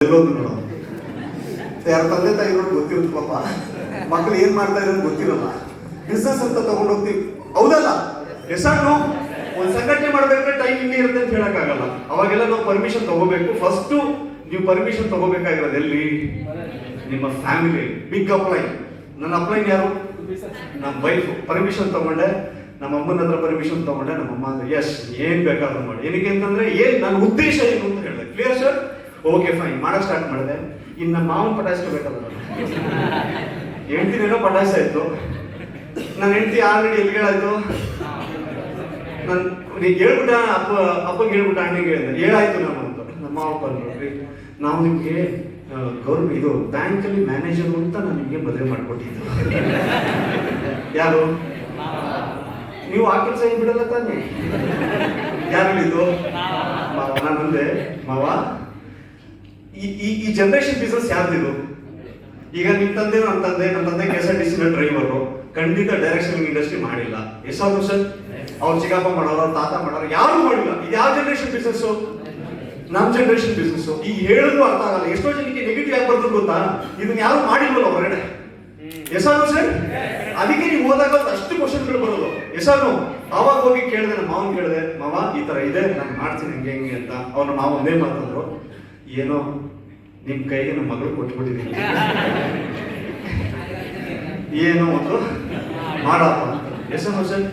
ಎಲ್ಲೋದು ನೋಡೋ ಯಾರ ತಂದೆ ತಾಯಿ ಇರೋದು ಗೊತ್ತಿರುತ್ತೆ ಪಾಪ, ಮಕ್ಳು ಏನ್ ಮಾಡ್ತಾ ಇರೋದು ಗೊತ್ತಿರಲ್ಲ. ಬಿಸ್ನೆಸ್ ಅಂತ ತಗೊಂಡು ಹೋಗ್ತೀವಿ, ಹೌದಲ್ಲ? ಎಷ್ಟನ್ನು ಒಂದು ಸಂಘಟನೆ ಮಾಡ್ಬೇಕಾದ್ರೆ ಟೈಮ್ ಹಿಂಗೆ ಇರುತ್ತೆ ಅಂತ ಹೇಳಕ್ಕಾಗಲ್ಲ. ಅವಾಗೆಲ್ಲ ನಾವು ಪರ್ಮಿಷನ್ ತಗೋಬೇಕು. ಫಸ್ಟ್ ನೀವು ಪರ್ಮಿಷನ್ ತಗೋಬೇಕಾಗಿರೋದು ಎಲ್ಲಿ? ನಿಮ್ಮ ಫ್ಯಾಮಿಲಿ. Big apply. ನನ್ನ ಅಪ್ಲೈನ್ ಯಾರು? ನಮ್ಮ ವೈಫ್. ಪರ್ಮಿಷನ್ ತಗೊಂಡೆ, ನಮ್ಮ ಅಮ್ಮನ ಹತ್ರ ಪರ್ಮಿಷನ್ ತಗೊಂಡೆ. ನಮ್ಮ ಅಮ್ಮ ಅಂದ್ರೆ ಎಸ್ ಏನ್ ಬೇಕಾದ್ರೂ ಮಾಡಿ. ಏನಕ್ಕೆ ಅಂತಂದ್ರೆ ಏನ್ ನನ್ನ ಉದ್ದೇಶ ಏನು ಅಂತ ಹೇಳಿದೆ. Clear sir? ಓಕೆ ಫೈನ್, ಮಾಡಕ್ ಸ್ಟಾರ್ಟ್ ಮಾಡಿದೆ. ಇನ್ನು ನಮ್ಮ ಮಾವನ್ ಪಟಾಯಿಸ್ಕೋಬೇಕಲ್ಲ, ಹೆಂಡ್ತಿನೇನೋ ಪಟಾಯಿಸಾಯ್ತು. ನನ್ನ ಹೆಂಡತಿ ಆಲ್ರೆಡಿ ಎಲ್ಲಿಗಳಾಯ್ತು, ನಾನು ಹೇಳ್ಬಿಟ್ಟ ಅಪ್ಪಗೆ ಹೇಳ್ಬಿಟ್ಟ, ಅಣ್ಣಗೆ ಹೇಳಿದೆ ಹೇಳಾಯ್ತು ನಾನು ಅಂತ. ನಮ್ಮ ಮಾವ ಬಂದ್ರಿ, ನಾವು ನಿಮ್ಗೆ ಗೌರ್ಮೆಂಟ್ ಇದು ಬ್ಯಾಂಕಲ್ಲಿ ಮ್ಯಾನೇಜರ್ ಅಂತ ನಾನು ನಿಮಗೆ ಮದುವೆ ಮಾಡ್ಕೊಟ್ಟಿದ್ದು. ಯಾರು? ನೀವು ಆ ಕೆಲಸ ಏನು ಬಿಡಲ್ಲ ತಾನೆ? ಯಾರು ಹೇಳಿದ್ದು? ಮಾವ. ನಾನಂದೆ ಮಾವ, ಈ ಜನರೇಷನ್ ಬಿಸ್ನೆಸ್ ಯಾರ್ದಿದು? ಈಗ ನಿಮ್ಮ ತಂದೆ ನನ್ನ ತಂದೆ KSRTC ಡ್ರೈವರು, ಖಂಡಿತ ಡೈರೆಕ್ಷನ್ ಇಂಡಸ್ಟ್ರಿ ಮಾಡಿಲ್ಲ. ಎಷ್ಟಾದ್ರು ಸರ್? ಅವ್ರ ಚಿಕ್ಕಪ್ಪ ಮಾಡೋರು, ತಾತ ಮಾಡೋರು, ಯಾರು ಮಾಡಿಲ್ಲ. ಇದು ಯಾವ ಜನರೇಷನ್ ಬಿಸ್ನೆಸ್? ನಮ್ಮ ಜನರೇಷನ್ ಬಿಸ್ನೆಸ್. ಈಗ ಹೇಳಿದ್ರು ಅರ್ಥ ಆಗಲ್ಲ. ಎಷ್ಟೋ ಜನಕ್ಕೆ ನೆಗೆಟಿವ್ ಆಗಿ ಬರ್ತದೆ ಗೊತ್ತಾ? ಇದನ್ನ ಯಾರು ಮಾಡಿಲ್ವಲ್ಲ ಹೊರಗಡೆ. ಎಸಾನು ಸರ್? ಅದಕ್ಕೆ ನೀವು ಹೋದಾಗ ಅಷ್ಟು ಕ್ವಶನ್ಗಳು ಬರೋದು. ಎಸಾನು ಅವಾಗ ಹೋಗಿ ಕೇಳಿದೆ, ನಮ್ಮ ಮಾವನ್ ಕೇಳಿದೆ, ಮಾವ ಈ ತರ ಇದೆ, ನಾನು ಮಾಡ್ತೀನಿ ಹಂಗೆ ಹೆಂಗೆ ಅಂತ. ಅವ್ನ ಮಾವ ಒಂದೇ ಮಾತಂದ್ರು, ಏನೋ ನಿಮ್ ಕೈಗೆ ನಮ್ಮ ಮಗಳು ಕೊಟ್ಬಿಟ್ಟಿದ್ದೀನಿ, ಏನೋ ಒಂದು ಮಾಡಪ್ಪ ಅಂತ. ಎಸಾನು ಸರ್?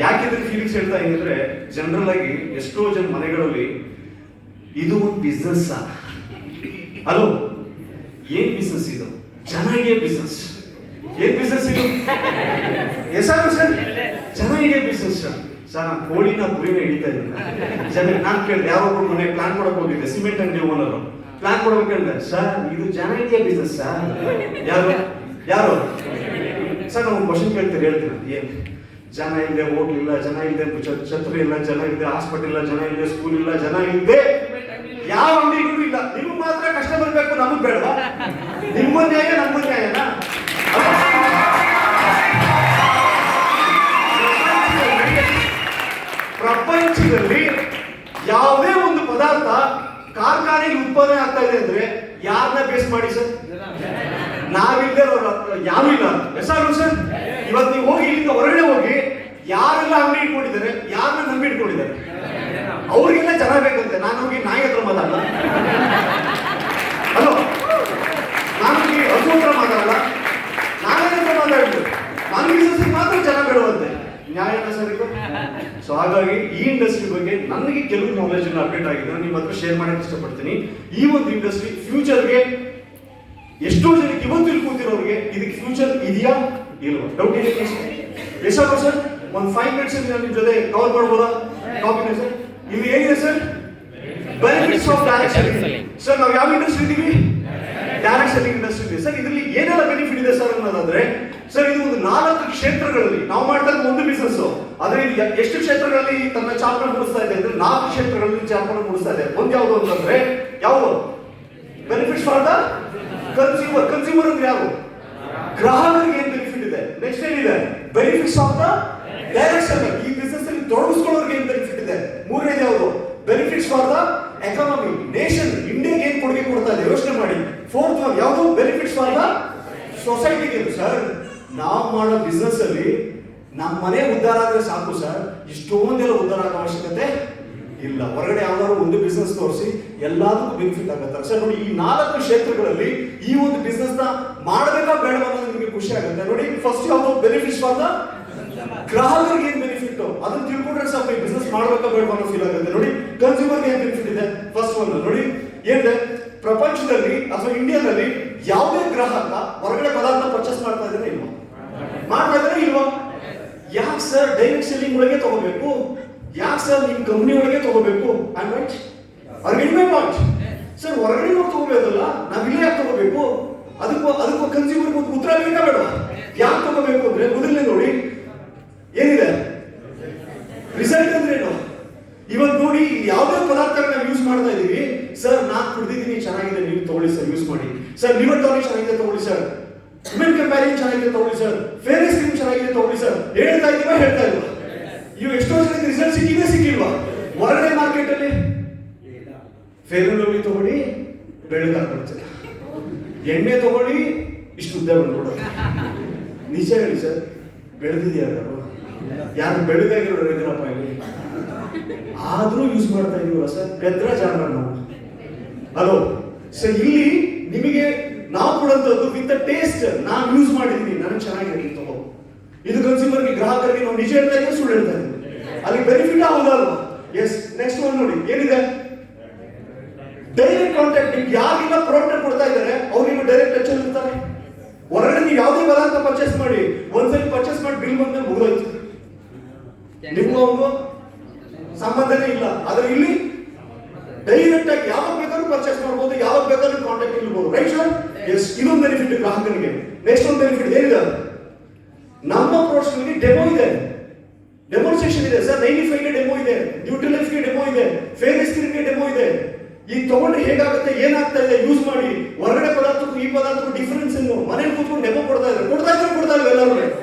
ಯಾಕಿದ್ರೆ ಫೀಲಿಂಗ್ಸ್ ಹೇಳ್ತಾ ಇದ್ರೆ, ಜನರಲ್ ಆಗಿ ಎಷ್ಟೋ ಜನ ಮನೆಗಳಲ್ಲಿ ಇದು ಒಂದು ಬಿಸ್ನೆಸ್. ಅಲೋ, ಏನ್ ಬಿಸ್ನೆಸ್ ಇದು? ಚೆನ್ನಾಗಿದೆ ಬಿಸ್ನೆಸ್. ಏನ್ ಬಿಸ್ನೆಸ್ ಇದು? ಎಸಾನು ಸರ್? ಚೆನ್ನಾಗಿದೆ ಬಿಸ್ನೆಸ್ ಸರ್. ನಾನು ಕೋಳಿನ ಕುರಿನ ಹಿಡಿತಾ ಇದ್ದೀನಿ. ನಾನು ಕೇಳಿದೆ, ಯಾರೊಬ್ರು ಮನೆ ಪ್ಲಾನ್ ಕೊಡಕ್ ಹೋಗಿದ್ದೆ, ಸಿಮೆಂಟ್ ಅಂಗಡಿ ಓನರು ಪ್ಲಾನ್ ಕೊಡಬೇಕು ಹೇಳಿದೆ. ಸರ್ ಇದು ಚೆನ್ನಾಗಿದೆ ಬಿಸ್ನೆಸ್ ಸರ್. ಯಾರು ಸರ್? ನಾವು ಕ್ವಶನ್ ಕೇಳ್ತೀರಿ, ಹೇಳ್ತೀನಿ ಏನ್ ಜನ ಇಲ್ಲದೆ ಹೋಟ್ಲ್ ಇಲ್ಲ, ಜನ ಇಲ್ಲದೆ ಛತ್ರಿ ಇಲ್ಲ, ಜನ ಇಲ್ಲದೆ ಹಾಸ್ಪಿಟಲ್ ಇಲ್ಲ, ಜನ ಇಲ್ಲದೆ ಸ್ಕೂಲ್ ಇಲ್ಲ, ಜನ ಇಲ್ಲದೆ ಯಾವ ಅಂಗಡಿಗಳು ಇಲ್ಲ. ನಿಮ್ಗೆ ಮಾತ್ರ ಕಷ್ಟ ಬರ್ಬೇಕು, ನಮಗ್ ಬೇಡವಾ? ನಿಮ್ಮ ನ್ಯಾಯ ನಮ್ಮ ನ್ಯಾಯನಾ? ಪ್ರಪಂಚದಲ್ಲಿ ಯಾವುದೇ ಒಂದು ಪದಾರ್ಥ ಕಾರ್ಖಾನೆಗೆ ಉತ್ಪಾದನೆ ಆಗ್ತಾ ಇದೆ ಅಂದ್ರೆ ಯಾರನ್ನ ಬೇಸ್ ಮಾಡಿ ಸರ್? ನಾವಿಲ್ಲದೆ ಯಾರು ಇಲ್ಲ. ಎಸಾರು ಸರ್? ಇವತ್ತು ನೀವು ಹೋಗಿ ಇಲ್ಲಿಂದ ಹೊರಗಡೆ ಹೋಗಿ ಯಾರೆಲ್ಲ ಅಂಗಡಿ ಇಟ್ಕೊಂಡಿದ್ದಾರೆ, ಯಾರನ್ನ ನಂಬಿ ಇಟ್ಕೊಂಡಿದ್ದಾರೆ, ಅವ್ರಿಗೆಲ್ಲ ಜನ ಬೇಕಂತೆ. ನಾನು ಹೋಗಿ ನಾಯಿ ಹತ್ರ ಮಾತಾಡಲ್ಲ, ಹಲೋ, ನಾನು ಹೋಗಿ ಹಸು ಹತ್ರ ಮಾತಾಡಲ್ಲ, ನಾನೇ ಹತ್ರ ಮಾತಾಡಿದ್ದು. ನನ್ನ ಬಿಸ್ನೆಸ್ ಮಾತ್ರ ಜನ ಬೇಡುವಂತೆ. ನ್ಯಾಯನ ಸರ್ ಇದು? ಸೊ ಹಾಗಾಗಿ ಈ ಇಂಡಸ್ಟ್ರಿ ಬಗ್ಗೆ ನನಗೆ ಕೆಲವು ನಾಲೆಜ್ ಅಪ್ಡೇಟ್ ಆಗಿದೆ, ನಿಮ್ಮ ಹತ್ರ ಶೇರ್ ಮಾಡಕ್ಕೆ ಇಷ್ಟಪಡ್ತೀನಿ. ಈ ಒಂದು ಇಂಡಸ್ಟ್ರಿ ಫ್ಯೂಚರ್ಗೆ ಎಷ್ಟೋ ಜನಕ್ಕೆ ಇವತ್ತು ಇಲ್ಲಿ ಕೂತಿರೋರಿಗೆ ಇದಕ್ಕೆ ಫ್ಯೂಚರ್ ಇದೆಯಾ ಇಲ್ವಾ ಡೌಟ್ ಇದೆ. ಎಷ್ಟಾಗ ಸರ್? ಒಂದು 5 ಮಿನಿಟ್ಸ್ ನಾನು ನಿಮ್ಮ ಜೊತೆ ಕವರ್ ಮಾಡ್ಬೋದಾ ಟಾಪಿಕ್ ಸರ್? ಇಲ್ಲಿ ಏನಿದೆ sir? Benefits of direct selling. Sir ನಾವು ಯಾವ ಇಂಡಸ್ಟ್ರಿ ಇದ್ದೀವಿ? ಡೈರೆಕ್ಟ್ ಸೆಲ್ಲಿಂಗ್ ಇಂಡಸ್ಟ್ರಿ ಇದೆ. ಸರ್ ಇದರಲ್ಲಿ ಏನೆಲ್ಲ ಬೆನಿಫಿಟ್ ಇದೆ ಸರ್ ಅನ್ನೋದಾದ್ರೆ, ಸರ್ ಇದು ಒಂದು 4 ಕ್ಷೇತ್ರಗಳಲ್ಲಿ ನಾವು ಮಾಡ್ತಾ ಇರೋ ಒಂದು ಬಿಸ್ನೆಸ್. ಆದ್ರೆ ಇದು ಎಷ್ಟು ಕ್ಷೇತ್ರಗಳಲ್ಲಿ ತನ್ನ ಚಾಪನ ಮೂಡಿಸ್ತಾ ಇದೆ ಅಂದ್ರೆ 4 ಕ್ಷೇತ್ರಗಳಲ್ಲಿ ಚಾಪನ ಮೂಡಿಸ್ತಾ ಇದೆ. ಒಂದು ಯಾವುದು ಅಂತಂದ್ರೆ ಯಾವುದು? Benefits for the consumer. Consumer ಅಂದ್ರೆ ಯಾರು? ಗ್ರಾಹಕರಿಗೆ ಏನ್ ಬೆನಿಫಿಟ್ ಇದೆ? ನೆಕ್ಸ್ಟ್ ಏನಿದೆ? Benefits of the direct seller. ಈ ಬಿಸ್ನೆಸ್ ಅಲ್ಲಿ ತೊಡಗಿಸ್ಕೊಳ್ಳೋರಿಗೆ ಏನ್ ಬೆನಿಫಿಟ್ ಇದೆ? ಮೂರನೇದು ಯಾವುದು? Benefits for the economy, nation, ಇಂಡಿಯಾಗೆ ಏನ್ ಕೊಡುಗೆ ಕೊಡ್ತಾ ಇದೆ ಯೋಚನೆ ಮಾಡಿ. ಫೋರ್ತ್ ಒನ್ ಯಾವುದು? ಬೆನಿಫಿಟ್ಸ್ ಫಾರ್ ದ ಸೊಸೈಟಿಗೆ. ಸರ್ ನಾವು ಮಾಡೋ ಬಿಸ್ನೆಸ್ ಅಲ್ಲಿ ನಮ್ಮ ಮನೆ ಉದ್ಧಾರ ಆದ್ರೆ ಸಾಕು ಸರ್, ಇಷ್ಟೊಂದೆಲ್ಲ ಉದ್ಧಾರ ಆಗೋ ಅವಶ್ಯಕತೆ ಇಲ್ಲ. ಹೊರಗಡೆ ಯಾವ್ದಾದ್ರು ಒಂದು ಬಿಸ್ನೆಸ್ ತೋರಿಸಿ ಎಲ್ಲದಕ್ಕೂ ಬೆನಿಫಿಟ್ ಆಗುತ್ತೆ ಸರ್. ನೋಡಿ, ಈ 4 ಕ್ಷೇತ್ರಗಳಲ್ಲಿ ಈ ಒಂದು ಬಿಸ್ನೆಸ್ ನ ಮಾಡಬೇಕಾ ಬೇಡ ಅನ್ನೋದು ನಿಮಗೆ ಖುಷಿ ಆಗುತ್ತೆ. ನೋಡಿ, ಫಸ್ಟ್ ಯಾವುದು? ಬೆನಿಫಿಟ್ಸ್ ಫಾರ್ ದ ಗ್ರಾಹಕರಿಗೆ ಏನ್ ಬೆನಿಫಿಟ್ ಅದನ್ನ ತಿಳ್ಕೊಂಡ್ರೆ ಸಾಕು, ಈ ಬಿಸ್ನೆಸ್ ಮಾಡಬೇಕಾ ಬೇಡ ಅನ್ನೋ ಫೀಲ್ ಆಗುತ್ತೆ. ನೋಡಿ, ಕನ್ಸ್ಯೂಮರ್ಗೆ ಏನ್ ಬೆನಿಫಿಟ್ ಇದೆ? ಫಸ್ಟ್ ಒನ್ ನೋಡಿ ಏನಿದೆ? ಪ್ರಪಂಚದಲ್ಲಿ ಅಥವಾ ಇಂಡಿಯಾದಲ್ಲಿ ಯಾವುದೇ ಗ್ರಾಹಕ ಹೊರಗಡೆ ಪದಾರ್ಥ ಪರ್ಚೇಸ್ ಮಾಡ್ತಾ ಇದ್ರೆ ಇಲ್ವಾ? ಮಾಡ್ತಾ ಇದ್ರೆ ಇಲ್ವಾ? ಯಾಕೆ ಸರ್ ಡೈರೆಕ್ಟ್ ಸೆಲ್ಲಿಂಗ್ ಒಳಗೆ ತಗೋಬೇಕು? ಯಾಕೆ ಸರ್ ನಿಮ್ ಕಂಪ್ನಿ ಒಳಗೆ ತಗೋಬೇಕು? ಪಾಯಿಂಟ್ ಸರ್, ಹೊರಗಡೆ ನಾವು ತಗೋಬೇಕಲ್ಲ, ನಾವ್ ಇಲ್ಲೇ ಯಾಕೆ ತಗೋಬೇಕು? ಅದಕ್ಕೂ ಕನ್ಸ್ಯೂಮರ್ ಉತ್ತರ ಬೇಕಾ ಬೇಡ? ಯಾಕೆ ತಗೋಬೇಕು ಅಂದ್ರೆ ಮೊದಲನೇ ನೋಡಿ ಏನಿದೆ ರಿಸಲ್ಟ್ ಅಂದ್ರೆ ಏನು? ಇವತ್ತು ನೋಡಿ ಯಾವುದೇ ಪದಾರ್ಥ ನಾವು ಯೂಸ್ ಮಾಡ್ತಾ ಇದೀವಿ. ಸರ್ ನಾನು ಕುಡಿದಿದ್ದೀನಿ, ಚೆನ್ನಾಗಿದೆ, ನೀವು ತಗೊಳ್ಳಿ ಸರ್, ಯೂಸ್ ಮಾಡಿ ಸರ್. ಲಿವರ್ ಟಾನಿಕ್ ಚೆನ್ನಾಗಿದೆ ತಗೊಳ್ಳಿ ಸರ್, ವಿಮೆನ್ ಕಂಪ್ಯಾರಿಯನ್ ಚೆನ್ನಾಗಿದೆ ತಗೊಳ್ಳಿ ಸರ್, ಫೇಸ್ ಕ್ರೀಮ್ ಚೆನ್ನಾಗಿದೆ ತಗೊಳ್ಳಿ ಸರ್. ಹೇಳ್ತಾ ಇಲ್ವಾ? ಇವು ಎಷ್ಟೋ ಜನಕ್ಕೆ ರಿಸಲ್ಟ್ ಸಿಕ್ಕಿಲ್ವಾ? ಹೊರಗಡೆ ಮಾರ್ಕೆಟ್ ಅಲ್ಲಿ ಫೇರ್ ಅಂಡ್ ಲವ್ಲಿ ತಗೊಳ್ಳಿ, ಬೆಳಗಾಗ್ಬಿಡ್ತದೆ. ಎಣ್ಣೆ ತಗೊಳ್ಳಿ ಇಷ್ಟು ಉದ್ದ ಬಂದ್ಬಿಡೋದು. ನಿಜ ಹೇಳಿ ಸರ್, ಬೆಳೆದಿದೆಯಾರು ಯಾರು ಬೆಳಗಾಗಿರೋ ಇದ್ರಪ್ಪ ಇಲ್ಲಿ ಆದ್ರೂ ಯೂಸ್ ಮಾಡ್ತಾ ಇದೀವಲ್ಲ ಸರ್, ಬೆದ್ರ ಜಾನರ ನಾವು. ಹಲೋ ಸರ್, ಇಲ್ಲಿ ನಿಮಗೆ ನಾವು ಕೊಡುವಂಥದ್ದು ವಿತ್ ಟೇಸ್ಟ್ ನಾನು ಯೂಸ್ ಮಾಡಿದ್ದೀನಿ, ನನಗೆ ಚೆನ್ನಾಗಿರಲಿ ತಗೋ. ಇದು ಕನ್ಸ್ಯೂಮರ್ಗೆ, ಗ್ರಾಹಕರಿಗೆ ನಾವು ನಿಜ ಹೇಳ್ತಾ ಇದ್ದೀವಿ, ಸುಳ್ಳು ಹೇಳ್ತಾ ಇದ್ದೀವಿ, ಅಲ್ಲಿ ಬೆನಿಫಿಟ್ ಆಗೋದಲ್ವಾ? ಎಸ್. ನೆಕ್ಸ್ಟ್ ಒನ್ ನೋಡಿ ಏನಿದೆ, ಡೈರೆಕ್ಟ್ ಕಾಂಟ್ಯಾಕ್ಟ್. ನಿಮ್ಗೆ ಯಾರಿಗೆಲ್ಲ ಪ್ರಾಡಕ್ಟ್ ಕೊಡ್ತಾ ಇದ್ದಾರೆ ಅವ್ರಿಗೆ ಡೈರೆಕ್ಟ್ ಟಚ್ ಅಲ್ಲಿ ಇರ್ತಾರೆ. ಹೊರಗಡೆ ನೀವು ಯಾವುದೇ ಪದಾರ್ಥ ಪರ್ಚೇಸ್ ಮಾಡಿ, ಒಂದ್ಸಲಿ ಪರ್ಚೇಸ್ ಮಾಡಿ ಬಿಲ್ ಬಂದ್ಮೇಲೆ ಮುಗಿದೋಯ್ತು, ನಿಮ್ಗೂ ಅವ್ರಿಗೂ ಸಂಬಂಧನೇ ಇಲ್ಲ. ಆದ್ರೆ ಇಲ್ಲಿ ಡೈರೆಕ್ಟ್ ಆಗಿ ಯಾವಾಗ ಬೇಕಾದ್ರೂ ಪರ್ಚೇಸ್ ಮಾಡಬಹುದು, ಯಾವಾಗ ಬೇಕಾದ್ರೂ ಕಾಂಟ್ಯಾಕ್ಟ್ ಇರ್ಬೋದು. Right sir? ಎಸ್. ಇದೊಂದು ಬೆನಿಫಿಟ್ ಗ್ರಾಹಕನಿಗೆ. ನೆಕ್ಸ್ಟ್ ಒಂದು ಬೆನಿಫಿಟ್ ಏನಿದೆ, ನಮ್ಮ ಪ್ರಾಡಕ್ಟ್ಸ್ ಗೆ ಡೆಮೋ ಇದೆ, ಡೆಮೋನ್ಸ್ಟ್ರೇಷನ್ ಇದೆ ಸರ್. 95 ಗೆ ಡೆಮೋ ಇದೆ, ನ್ಯೂಟ್ರಿಲೈಫ್ ಗೆ ಡೆಮೋ ಇದೆ, ಫೇಸ್ ಕ್ರೀಮ್ ಗೆ ಡೆಮೋ ಇದೆ. ಈಗ ತಗೊಂಡ್ರೆ ಹೇಗಾಗುತ್ತೆ, ಏನಾಗ್ತಾ ಇದೆ ಯೂಸ್ ಮಾಡಿ. ಹೊರಗಡೆ ಪದಾರ್ಥಕ್ಕೂ ಈ ಪದಾರ್ಥಕ್ಕೂ ಡಿಫರೆನ್ಸ್ ಏನು, ಮನೇಲಿ ಕೂತ್ಕೊಂಡು ಡೆಮೋ ಕೊಡ್ತಾ ಇದ್ದಾರೆ ಎಲ್ಲರೂ.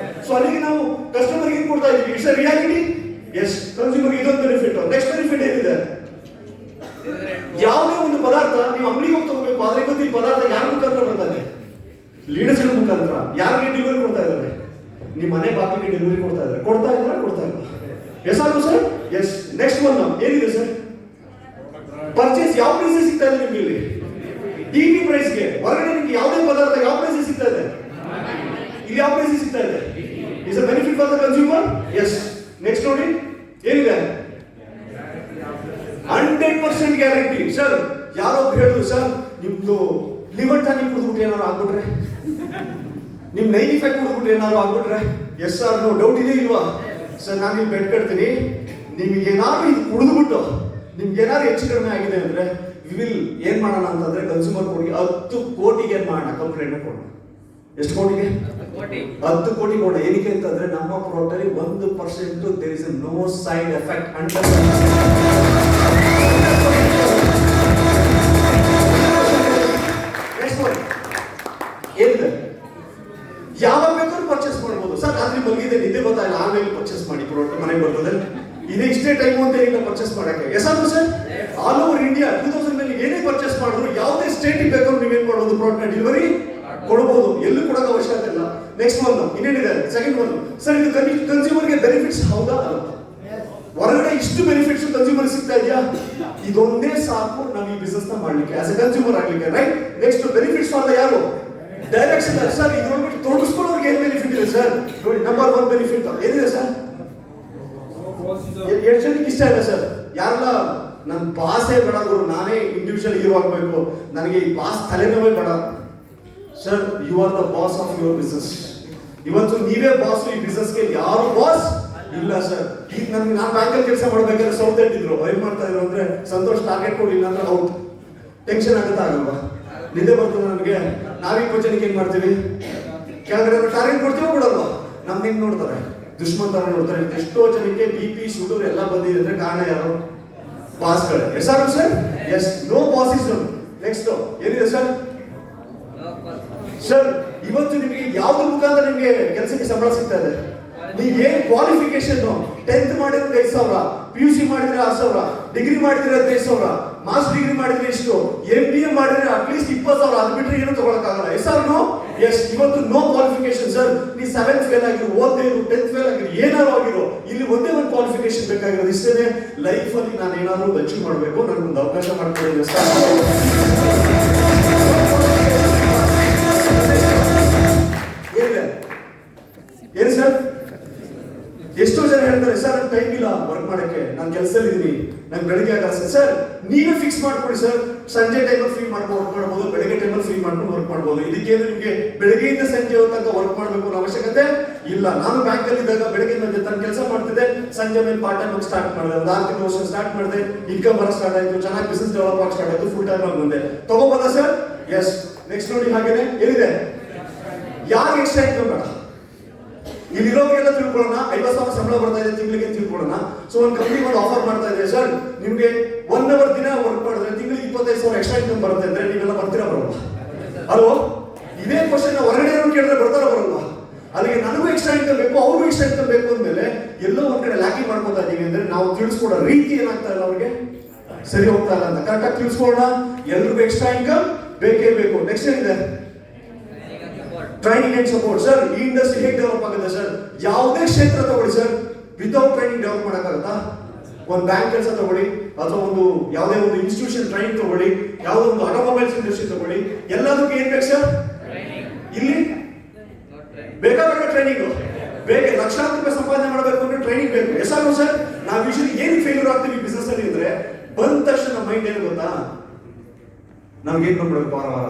ಸೊ ಅಲ್ಲಿಗೆ ನಾವು ಕಸ್ಟಮರ್ ಗೆ ಕೊಡ್ತಾ ಇದೀವಿ. It's a reality. Yes. Consumer ಇದೊಂದು ಬೆನಿಫಿಟ್. ನೆಕ್ಸ್ಟ್ ಬೆನಿಫಿಟ್ ಏನಿದೆ, ಯಾವುದೇ ಒಂದು ಪದಾರ್ಥ ನೀವು ಅಂಗಡಿಗೆ ಹೋಗಿ ತಗೋಬೇಕು, ಆದ್ರೆ ಇವತ್ತು ಈ ಪದಾರ್ಥ ಯಾರ ಮುಖಾಂತರ ಬರ್ತಾರೆ, ಲೀಡರ್ಸ್ ಮುಖಾಂತರ. ಯಾರಿಗೆ ಡೆಲಿವರಿ ಕೊಡ್ತಾ ಇದ್ದಾರೆ, ನಿಮ್ಮ ಮನೆ ಬಾಗಿಲಿಗೆ ಡೆಲಿವರಿ ಕೊಡ್ತಾ ಇಲ್ಲ. Yes also sir? Yes. Next one ಏನಿದೆ ಸರ್, ಪರ್ಚೇಸ್ ಯಾವ ಪ್ರೈಸ್ ಸಿಗ್ತಾ ಇದೆ ನಿಮ್ಗೆ ಇಲ್ಲಿ, ಟಿವಿ ಪ್ರೈಸ್ಗೆ. ಹೊರಗಡೆ ನಿಮ್ಗೆ ಯಾವುದೇ ಪದಾರ್ಥ ಯಾವ ಪ್ರೈಸ್ ಸಿಗ್ತಾ ಇದೆ, ಇಲ್ಲಿ ಯಾವ ಪ್ರೈಸ್ ಸಿಗ್ತಾ ಇದೆ. Is a benefit for the consumer. Yes. Next ನೋಡಿ ಏನಿದೆ, 100% ಗ್ಯಾರಂಟಿ ಸರ್. ಯಾರೋ ಹೇಳಿದ್ರು ಸರ್, ನಿಮ್ದು ಲಿವರ್ ಟಾನಿಕ್ ಕುಡಿದ್ಬಿಟ್ಟು ಏನಾದ್ರು ಆಗ್ಬಿಟ್ರೆ, ನಿಮ್ 95 ಕುಡಿದ್ಬಿಟ್ಟು ಏನಾದ್ರು ಆಗ್ಬಿಟ್ರೆ, ಎಸ್ ಸರ್ ನೋ ಡೌಟ್ ಇದೆ ಇಲ್ವಾ ಸರ್? ನಾನು ಇಲ್ಲಿ ಬೆಡ್ ಕಟ್ತೀನಿ, ನಿಮ್ಗೆ ಏನಾದ್ರು ಇದು ಕುಡಿದ್ಬಿಟ್ಟು ನಿಮ್ಗೆ ಏನಾದ್ರು ಹೆಚ್ಚು ಕಡಿಮೆ ಆಗಿದೆ ಅಂದ್ರೆ ವಿಲ್ ಏನ್ ಮಾಡೋಣ ಅಂತಂದ್ರೆ, ಕನ್ಸ್ಯೂಮರ್ ಕೋರ್ಟ್ಗೆ 10 ಕೋಟಿಗೆ ಏನ್ ಮಾಡೋಣ, ಕಂಪ್ಲೇಂಟ್ ಕೊಡೋಣ. ಎಷ್ಟು ಕೋಟಿಗೆ? 10 ಕೋಟಿ ಕೊಡೋಣ. ಏನಕ್ಕೆ ಅಂತಂದ್ರೆ ನಮ್ಮ ಪ್ರಾಡಕ್ಟ್ ಅಲ್ಲಿ 1% there is no side effect. ಏನಿದೆ, ಯಾವಾಗ ಬೇಕಾದ್ರೂ ಪರ್ಚೇಸ್ ಮಾಡಬಹುದು ಸರ್. ರಾತ್ರಿ ಮಲಗಿದೆ, ನಿದ್ದೆ ಗೊತ್ತಾಗಿಲ್ಲ, ಆನ್ಲೈನ್ ಪರ್ಚೇಸ್ ಮಾಡಿ ಪ್ರಾಡಕ್ಟ್ ಮನೆಗೆ ಬರ್ತದೆ. ಇದೇ ಇಷ್ಟೇ ಟೈಮ್ ಅಂತ ಏನಿಲ್ಲ ಪರ್ಚೇಸ್ ಮಾಡಕ್ಕೆ. ಎಸ್ ಆದ್ರೂ ಸರ್, ಆಲ್ ಓವರ್ ಇಂಡಿಯಾ 2000 ನಲ್ಲಿ ಏನೇ ಪರ್ಚೇಸ್ ಮಾಡಿದ್ರು ಯಾವುದೇ ಸ್ಟೇಟಿಗೆ ಬೇಕಾದ್ರೂ ನೀವೇನ್ ಮಾಡಬಹುದು, ಪ್ರಾಡಕ್ಟ್ ಡೆಲಿವರಿ ಕೊಡಬಹುದು, ಎಲ್ಲೂ ಕೊಡೋಕೆ ಅವಶ್ಯಕತೆ ಇಲ್ಲ. ನೆಕ್ಸ್ಟ್ ಒಂದು ಇನ್ನೇನಿದೆ, ಸೆಕೆಂಡ್ ಒಂದು ಸರ್, ಇದು ಕನ್ಸ್ಯೂಮರ್ಗೆ ಬೆನಿಫಿಟ್ಸ್ ಹೌದಾ ಅಲ್ಲ? ಹೊರಗಡೆ ಇಷ್ಟು ಬೆನಿಫಿಟ್ಸ್ ಕನ್ಸ್ಯೂಮರ್ ಸಿಗ್ತಾ ಇದೆಯಾ? ಇದೊಂದೇ ಸಾಕು ನಾವು ಈ ಬಿಸ್ನೆಸ್ ನ ಮಾಡ್ಲಿಕ್ಕೆ, ಆಸ್ ಎ ಕನ್ಸ್ಯೂಮರ್ ಆಗ್ಲಿಕ್ಕೆ. Right. Next benefits for the ಯಾರು, ಡೈರೆಕ್ಷನ್ ಸರ್. ಇದ್ರೊಳಗೆ ತೊಡಗಿಸ್ಕೊಳ್ಳೋರ್ಗೆ ಏನ್ ಬೆನಿಫಿಟ್ ಇದೆ ಸರ್? ನೋಡಿ, ನಂಬರ್ 1 ಬೆನಿಫಿಟ್ ಏನಿದೆ ಸರ್? ಎಷ್ಟು ಜನಕ್ಕೆ ಇಷ್ಟ ಇದೆ ಸರ್? ಯಾರಲ್ಲ ನನ್ನ ಬಾಸೇ ಬೇಡ ಗುರು, ನಾನೇ ಇಂಡಿವಿಜುವಲ್ ಹೀರೋ ಆಗ್ಬೇಕು, ನನಗೆ ಈ ಬಾಸ್ ತಲೆನೋವೇ ಬೇಡ sir. You are the boss of your business. ಇವತ್ತು ನೀವೇ ಬಾಸ್ ಈ ಬಿಸ್ನೆಸ್ಗೆ, ಯಾರು ಬಾಸ್ ಇಲ್ಲ ಸರ್. ಈಗ ನಾನು ಬ್ಯಾಂಕಲ್ಲಿ ಕೆಲಸ ಮಾಡ್ಬೇಕಾದ್ರೆ ಸೌತ್ ಇಟ್ಟಿದ್ರು, ಏನ್ ಮಾಡ್ತಾ ಇದ್ರು ಅಂದ್ರೆ, ಸಂತೋಷ್ ಟಾರ್ಗೆಟ್ ಕೊಡಿಲ್ಲ ಅಂದ್ರೆ ಔಟ್. ಟೆನ್ಷನ್ ಆಗುತ್ತಾ ಆಗಲ್ವಾ? ನಿದ್ದೆ ಬರ್ತದೆ ನನಗೆ. ನಾವೀಗ ಜನಕ್ಕೆ ಏನ್ ಮಾಡ್ತೀವಿ, ಕೆಳಗಡೆ ಟಾರ್ಗೆಟ್ ಕೊಡ್ತೀವೋ ಕೊಡಲ್ವಾ? ನಮ್ಗೆ ಹೆಂಗ್ ನೋಡ್ತಾರೆ, ದುಶ್ಮನ್ ತರ ನೋಡ್ತಾರೆ. ಎಷ್ಟೋ ಜನಕ್ಕೆ BP ಶುಗರ್ ಎಲ್ಲ ಬಂದಿದೆ ಅಂದ್ರೆ ಕಾರಣ ಯಾರು? ಬಾಸ್ಗಳೇ. Yes or sir? Yes. No bossism. Next ಏನಿದೆ ಸರ್? ಸರ್, ಇವತ್ತು ನಿಮಗೆ ಯಾವ್ದು ಮುಖಾಂತರ ನಿಮಗೆ ಕೆಲಸಕ್ಕೆ ಸಂಬಳ ಸಿಗ್ತಾ ಇದೆ? ನೀವು ಏನ್ ಕ್ವಾಲಿಫಿಕೇಶನ್, 10th ಮಾಡಿದ್ರೆ 5,000, PUC ಮಾಡಿದ್ರೆ 6,000, ಡಿಗ್ರಿ ಮಾಡಿದ್ರೆ 15,000, ಮಾಸ್ಟರ್ ಡಿಗ್ರಿ ಮಾಡಿದ್ರೆ ಇಷ್ಟು, MBA ಮಾಡಿದ್ರೆ ಅಟ್ಲೀಸ್ಟ್ 20,000, ಅದು ಬಿಟ್ಟರೆ ಏನು ತಗೊಳಕ್ಕಾಗಲ್ಲ. Yes or no? ಎಸ್. ಇವತ್ತು ನೋ ಕ್ವಾಲಿಫಿಕೇಶನ್ ಸರ್. ನೀವು 7th ಫೇಲ್ ಆಗಿರೋ, ಓದ್ದೇ ಇರೋ, 10th ಫೇಲ್ ಆಗಿರೋ, ಏನಾದ್ರು ಆಗಿರೋ, ಇಲ್ಲಿ ಒಂದೇ ಒಂದು ಕ್ವಾಲಿಫಿಕೇಶನ್ ಬೇಕಾಗಿರೋದು. ಇಷ್ಟೇ. ಲೈಫ್ ಅಲ್ಲಿ ನಾನು ಏನಾದ್ರು ಅಚೀವ್ ಮಾಡಬೇಕು, ನನಗೊಂದು ಅವಕಾಶ ಮಾಡ್ಕೊಳ್ಳಿ ಸರ್. ಏನು ಸರ್? ಎಷ್ಟೋ ಜನ ಹೇಳ್ತಾರೆ ಸರ್, ನನ್ನ ಟೈಮ್ ಇಲ್ಲ ವರ್ಕ್ ಮಾಡಕ್ಕೆ, ನಾನು ಕೆಲಸದಲ್ಲಿ ಇದೀನಿ, ನಾನು ಬೆಳಿಗ್ಗೆ ಆಗಲ್ಲ ಸರ್. ನೀವೇ ಫಿಕ್ಸ್ ಮಾಡ್ಕೊಳ್ಳಿ ಸರ್. ಸಂಜೆ ಟೈಮಲ್ಲಿ ಫ್ರೀ ಮಾಡ್ಕೊಂಡು ವರ್ಕ್ ಮಾಡ್ಬೋದು, ಬೆಳಿಗ್ಗೆ ಟೈಮಲ್ಲಿ ಫ್ರೀ ಮಾಡ್ಕೊಂಡು ವರ್ಕ್ ಮಾಡ್ಬೋದು. ಇದಕ್ಕೇನು ನಿಮಗೆ ಬೆಳಗ್ಗೆಯಿಂದ ಸಂಜೆ ಹೊತ್ತಂತ ವರ್ಕ್ ಮಾಡಬೇಕು ಅನ್ನೋ ಅವಶ್ಯಕತೆ ಇಲ್ಲ. ನಾನು ಬ್ಯಾಂಕಲ್ಲಿ ಇದ್ದಾಗ ಬೆಳಗ್ಗೆ ಬಂದು ತನ್ನ ಕೆಲಸ ಮಾಡ್ತಿದ್ದೆ, ಸಂಜೆ ಮೇಲೆ ಪಾರ್ಟ್ ಟೈಮ್ ಸ್ಟಾರ್ಟ್ ಮಾಡಿದೆ, ಒಂದು 6 ತಿಂಗಳು ವರ್ಷ ಸ್ಟಾರ್ಟ್ ಮಾಡಿದೆ, ಇನ್ಕಮ್ ಬರೋ ಸ್ಟಾರ್ಟ್ ಆಯ್ತು, ಚೆನ್ನಾಗಿ ಬಿಸ್ನೆಸ್ ಡೆವಲಪ್ ಆಗಿ ಸ್ಟಾರ್ಟ್ ಆಯ್ತು, ಫುಲ್ ಟೈಮ್ ಆಗಿ ಬಂದೆ. ತಗೋಬೋದಾ ಸರ್? ಎಸ್. ನೆಕ್ಸ್ಟ್ ನೋಡಿ, ಹಾಗೇನೆ ಏನಿದೆ, ಯಾರು ಎಕ್ಸ್ಟ್ರಾ ಇನ್ಕಮ್ ಬೇಡ. ಇಲ್ಲಿರೋರಿಗೆಲ್ಲ ತಿಳ್ಕೊಳ್ಳೋಣ, 50,000 ಸಂಬಳ ಬರ್ತಾ ಇದೆ ತಿಂಗಳಿಗೆ ತಿಳ್ಕೊಳ್ಳೋಣ. ಸೊ ಒಂದು ಕಂಪ್ನಿ ಒಂದು ಆಫರ್ ಮಾಡ್ತಾ ಇದೆ ಸರ್, ನಿಮ್ಗೆ 1 ಅವರ್ ದಿನ ವರ್ಕ್ ಮಾಡಿದ್ರೆ ತಿಂಗಳಿಗೆ 25,000 ಎಕ್ಸ್ಟ್ರಾ ಇನ್ಕಮ್ ಬರುತ್ತೆ ಅಂದ್ರೆ ನೀವೆಲ್ಲ ಬರ್ತೀರಾ ಬರಲ್ವಾ? ಅಲ್ವಾ? ಇದೇ ಕ್ವಶನ್ ಹೊರಗಡೆ ಕೇಳಿದ್ರೆ ಬರ್ತಾರ ಬರಲ್ವಾ? ಅಲ್ಲಿಗೆ ನನಗೂ ಎಕ್ಸ್ಟ್ರಾ ಇನ್ಕಮ್ ಬೇಕು, ಅವ್ರಿಗೂ ಎಕ್ಸ್ಟ್ರಾ ಇನ್ಕಮ್ ಬೇಕು ಅಂದ್ಮೇಲೆ ಎಲ್ಲೋ ಒಂದ್ ಕಡೆ ಲ್ಯಾಕಿಂಗ್ ಮಾಡ್ಕೊತಾ ಇದೀವಿ ಅಂದ್ರೆ ನಾವು ತಿಳಿಸ್ಕೊಡೋ ರೀತಿ ಏನಾಗ್ತಾ ಇಲ್ಲ ಅವ್ರಿಗೆ. ಸರಿ ಹೋಗ್ತಾ ಇಲ್ಲ ಅಂತ ಕರೆಕ್ಟಾಗಿ ತಿಳಿಸ್ಕೊಳ್ಳೋಣ. ಎಲ್ರಿಗೂ ಎಕ್ಸ್ಟ್ರಾ ಇನ್ಕಮ್ ಬೇಕೇ ಬೇಕು. ನೆಕ್ಸ್ಟ್ ಏನಿದೆ? Training and support. ಸರ್ ಈ ಇಂಡಸ್ಟ್ರಿ ಹೇಗೆ ಡೆವಲಪ್ ಆಗುತ್ತೆ ಸರ್? ಯಾವುದೇ ಕ್ಷೇತ್ರ ತಗೊಳ್ಳಿ ಸರ್, ವಿತೌಟ್ ಟ್ರೈನಿಂಗ್ ಡೆವಲಪ್ ಮಾಡೋಕ್ಕಾಗತ್ತಾ? ಒಂದು ಬ್ಯಾಂಕ್ ಕೆಲಸ ತಗೊಳ್ಳಿ, ಅಥವಾ ಒಂದು ಯಾವುದೇ ಒಂದು ಇನ್ಸ್ಟಿಟ್ಯೂಷನ್ ಟ್ರೈನಿಂಗ್ ತಗೊಳ್ಳಿ, ಯಾವುದೋ ಒಂದು ಆಟೋಮೊಬೈಲ್ಸ್ ಇಂಡಸ್ಟ್ರಿ ತಗೊಳ್ಳಿ, ಎಲ್ಲದಕ್ಕೂ ಏನ್ ಬೇಕು ಸರ್? ಇಲ್ಲಿ ಬೇಕಾಗಲ್ಲ ಟ್ರೈನಿಂಗ್. ಬೇಗ ಲಕ್ಷಾಂತರ ರೂಪಾಯಿ ಸಂಪಾದನೆ ಮಾಡಬೇಕು ಅಂದ್ರೆ ಟ್ರೈನಿಂಗ್ ಬೇಕು. ಎಷ್ಟಾಗೋ ಸರ್? ನಾವು ಯೂಶಲಿ ಏನು ಫೇಲ್ಯೂರ್ ಆಗ್ತೀವಿ ಬಿಸ್ನೆಸ್ ಅಲ್ಲಿ ಅಂದ್ರೆ, ಬಂದ ತಕ್ಷಣ ನಮ್ಮ ಮೈಂಡ್ ಏನು ಗೊತ್ತಾ? ನಮ್ಗೆ ಏನ್ ಮಾಡ್ಬೇಕು ವಾರ ವಾರ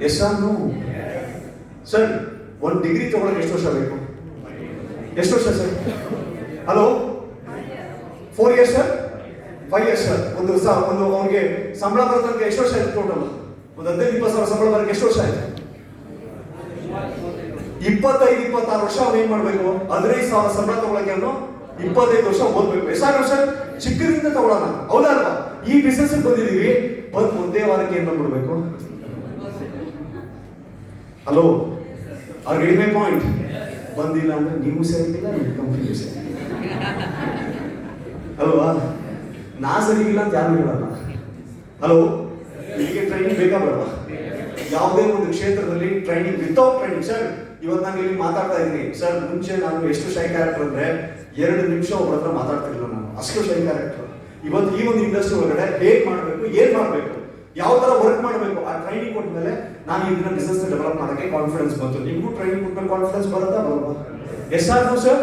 ಎಷ್ಟಾನು ಸರ್? ಒಂದು ಡಿಗ್ರಿ ತಗೊಳಕ್ಕೆ ಎಷ್ಟು ವರ್ಷ ಬೇಕು? ಎಷ್ಟು ವರ್ಷ sir? Hello, 4 years sir? 5 years sir? ಒಂದು ಅವ್ನಿಗೆ ಸಂಬಳ ಬರೋದಕ್ಕೆ ಎಷ್ಟು ವರ್ಷ ಆಯ್ತು ಟೋಟಲ್? ಒಂದು 15-20 ಸಾವಿರ ಸಂಬಳ ಬರೋಕ್ಕೆ ಎಷ್ಟು ವರ್ಷ ಆಯ್ತು? 25-26 ವರ್ಷ ಅವ್ನು ಏನ್ ಮಾಡ್ಬೇಕು? 15,000 ಸಂಬಳ ತಗೊಳಕ್ಕೆ ಅವನು 25 ವರ್ಷ ಓದ್ಬೇಕು. ಎಷ್ಟಾಗ ಸರ್? ಚಿಕ್ಕದಿಂದ ತಗೊಳ್ಳೋಣ, ಹೌದಾ ಅಲ್ವಾ? ಈ ಬಿಸ್ನೆಸ್ ಬಂದಿದೀವಿ, ಬಂದ್ ಒಂದೇ ವಾರಕ್ಕೆ ಏನ್ ಮಾಡ್ಬಿಡ್ಬೇಕು? ಹಲೋ, ಅವ್ರು ಕಡಿಮೆ ಪಾಯಿಂಟ್ ಬಂದಿಲ್ಲ ಅಂದ್ರೆ ನೀವು ಸರಿಗಿಲ್ಲ, ನಿಮ್ಮ ಕಂಪ್ನಿ ಸರಿ ಅಲ್ವಾ? ನಾ ಸರಿಗಿಲ್ಲ ಅಂತ ಯಾರು ಹೇಳಲ್ಲ. ಹಲೋ, ನಿಮಗೆ ಟ್ರೈನಿಂಗ್ ಬೇಕಾ ಬೇಡವಾ? ಯಾವುದೇ ಒಂದು ಕ್ಷೇತ್ರದಲ್ಲಿ ಟ್ರೈನಿಂಗ್, ವಿತೌಟ್ ಟ್ರೈನಿಂಗ್ ಸರ್. ಇವತ್ತು ನಾನು ಇಲ್ಲಿ ಮಾತಾಡ್ತಾ ಇದ್ದೀನಿ ಸರ್, ಮುಂಚೆ ನಾನು ಎಷ್ಟು ಶೈ ಕ್ಯಾರೆಕ್ಟರ್ ಅಂದ್ರೆ 2 ನಿಮಿಷ ಒಬ್ಬರ ಹತ್ರ ಮಾತಾಡ್ತಿರ್ಲಿಲ್ಲ ನಾನು, ಅಷ್ಟು ಶೈ ಕ್ಯಾರೆಕ್ಟರ್. ಇವತ್ತು ಈ ಒಂದು ಇಂಡಸ್ಟ್ರಿ ಒಳಗಡೆ ಹೇಗ್ ಮಾಡಬೇಕು, ಏನ್ ಮಾಡಬೇಕು, ಯಾವ ತರ ವರ್ಕ್ ಮಾಡಬೇಕು, ಆ ಟ್ರೈನಿಂಗ್ ಕೊಟ್ಮೇಲೆ ನಾನು ಇದನ್ನ ಬಿಸ್ನೆಸ್ ಡೆವಲಪ್ ಮಾಡೋಕ್ಕೆ ಕಾನ್ಫಿಡೆನ್ಸ್ ಬಂತು. ನಿಮಗೂ ಟ್ರೈನಿಂಗ್ ಕೊಟ್ಮೇಲೆ ಕಾನ್ಫಿಡೆನ್ಸ್ ಬರುತ್ತಾ ಬರಲ್ವಾ? ಎಷ್ಟಾದ್ರು ಸರ್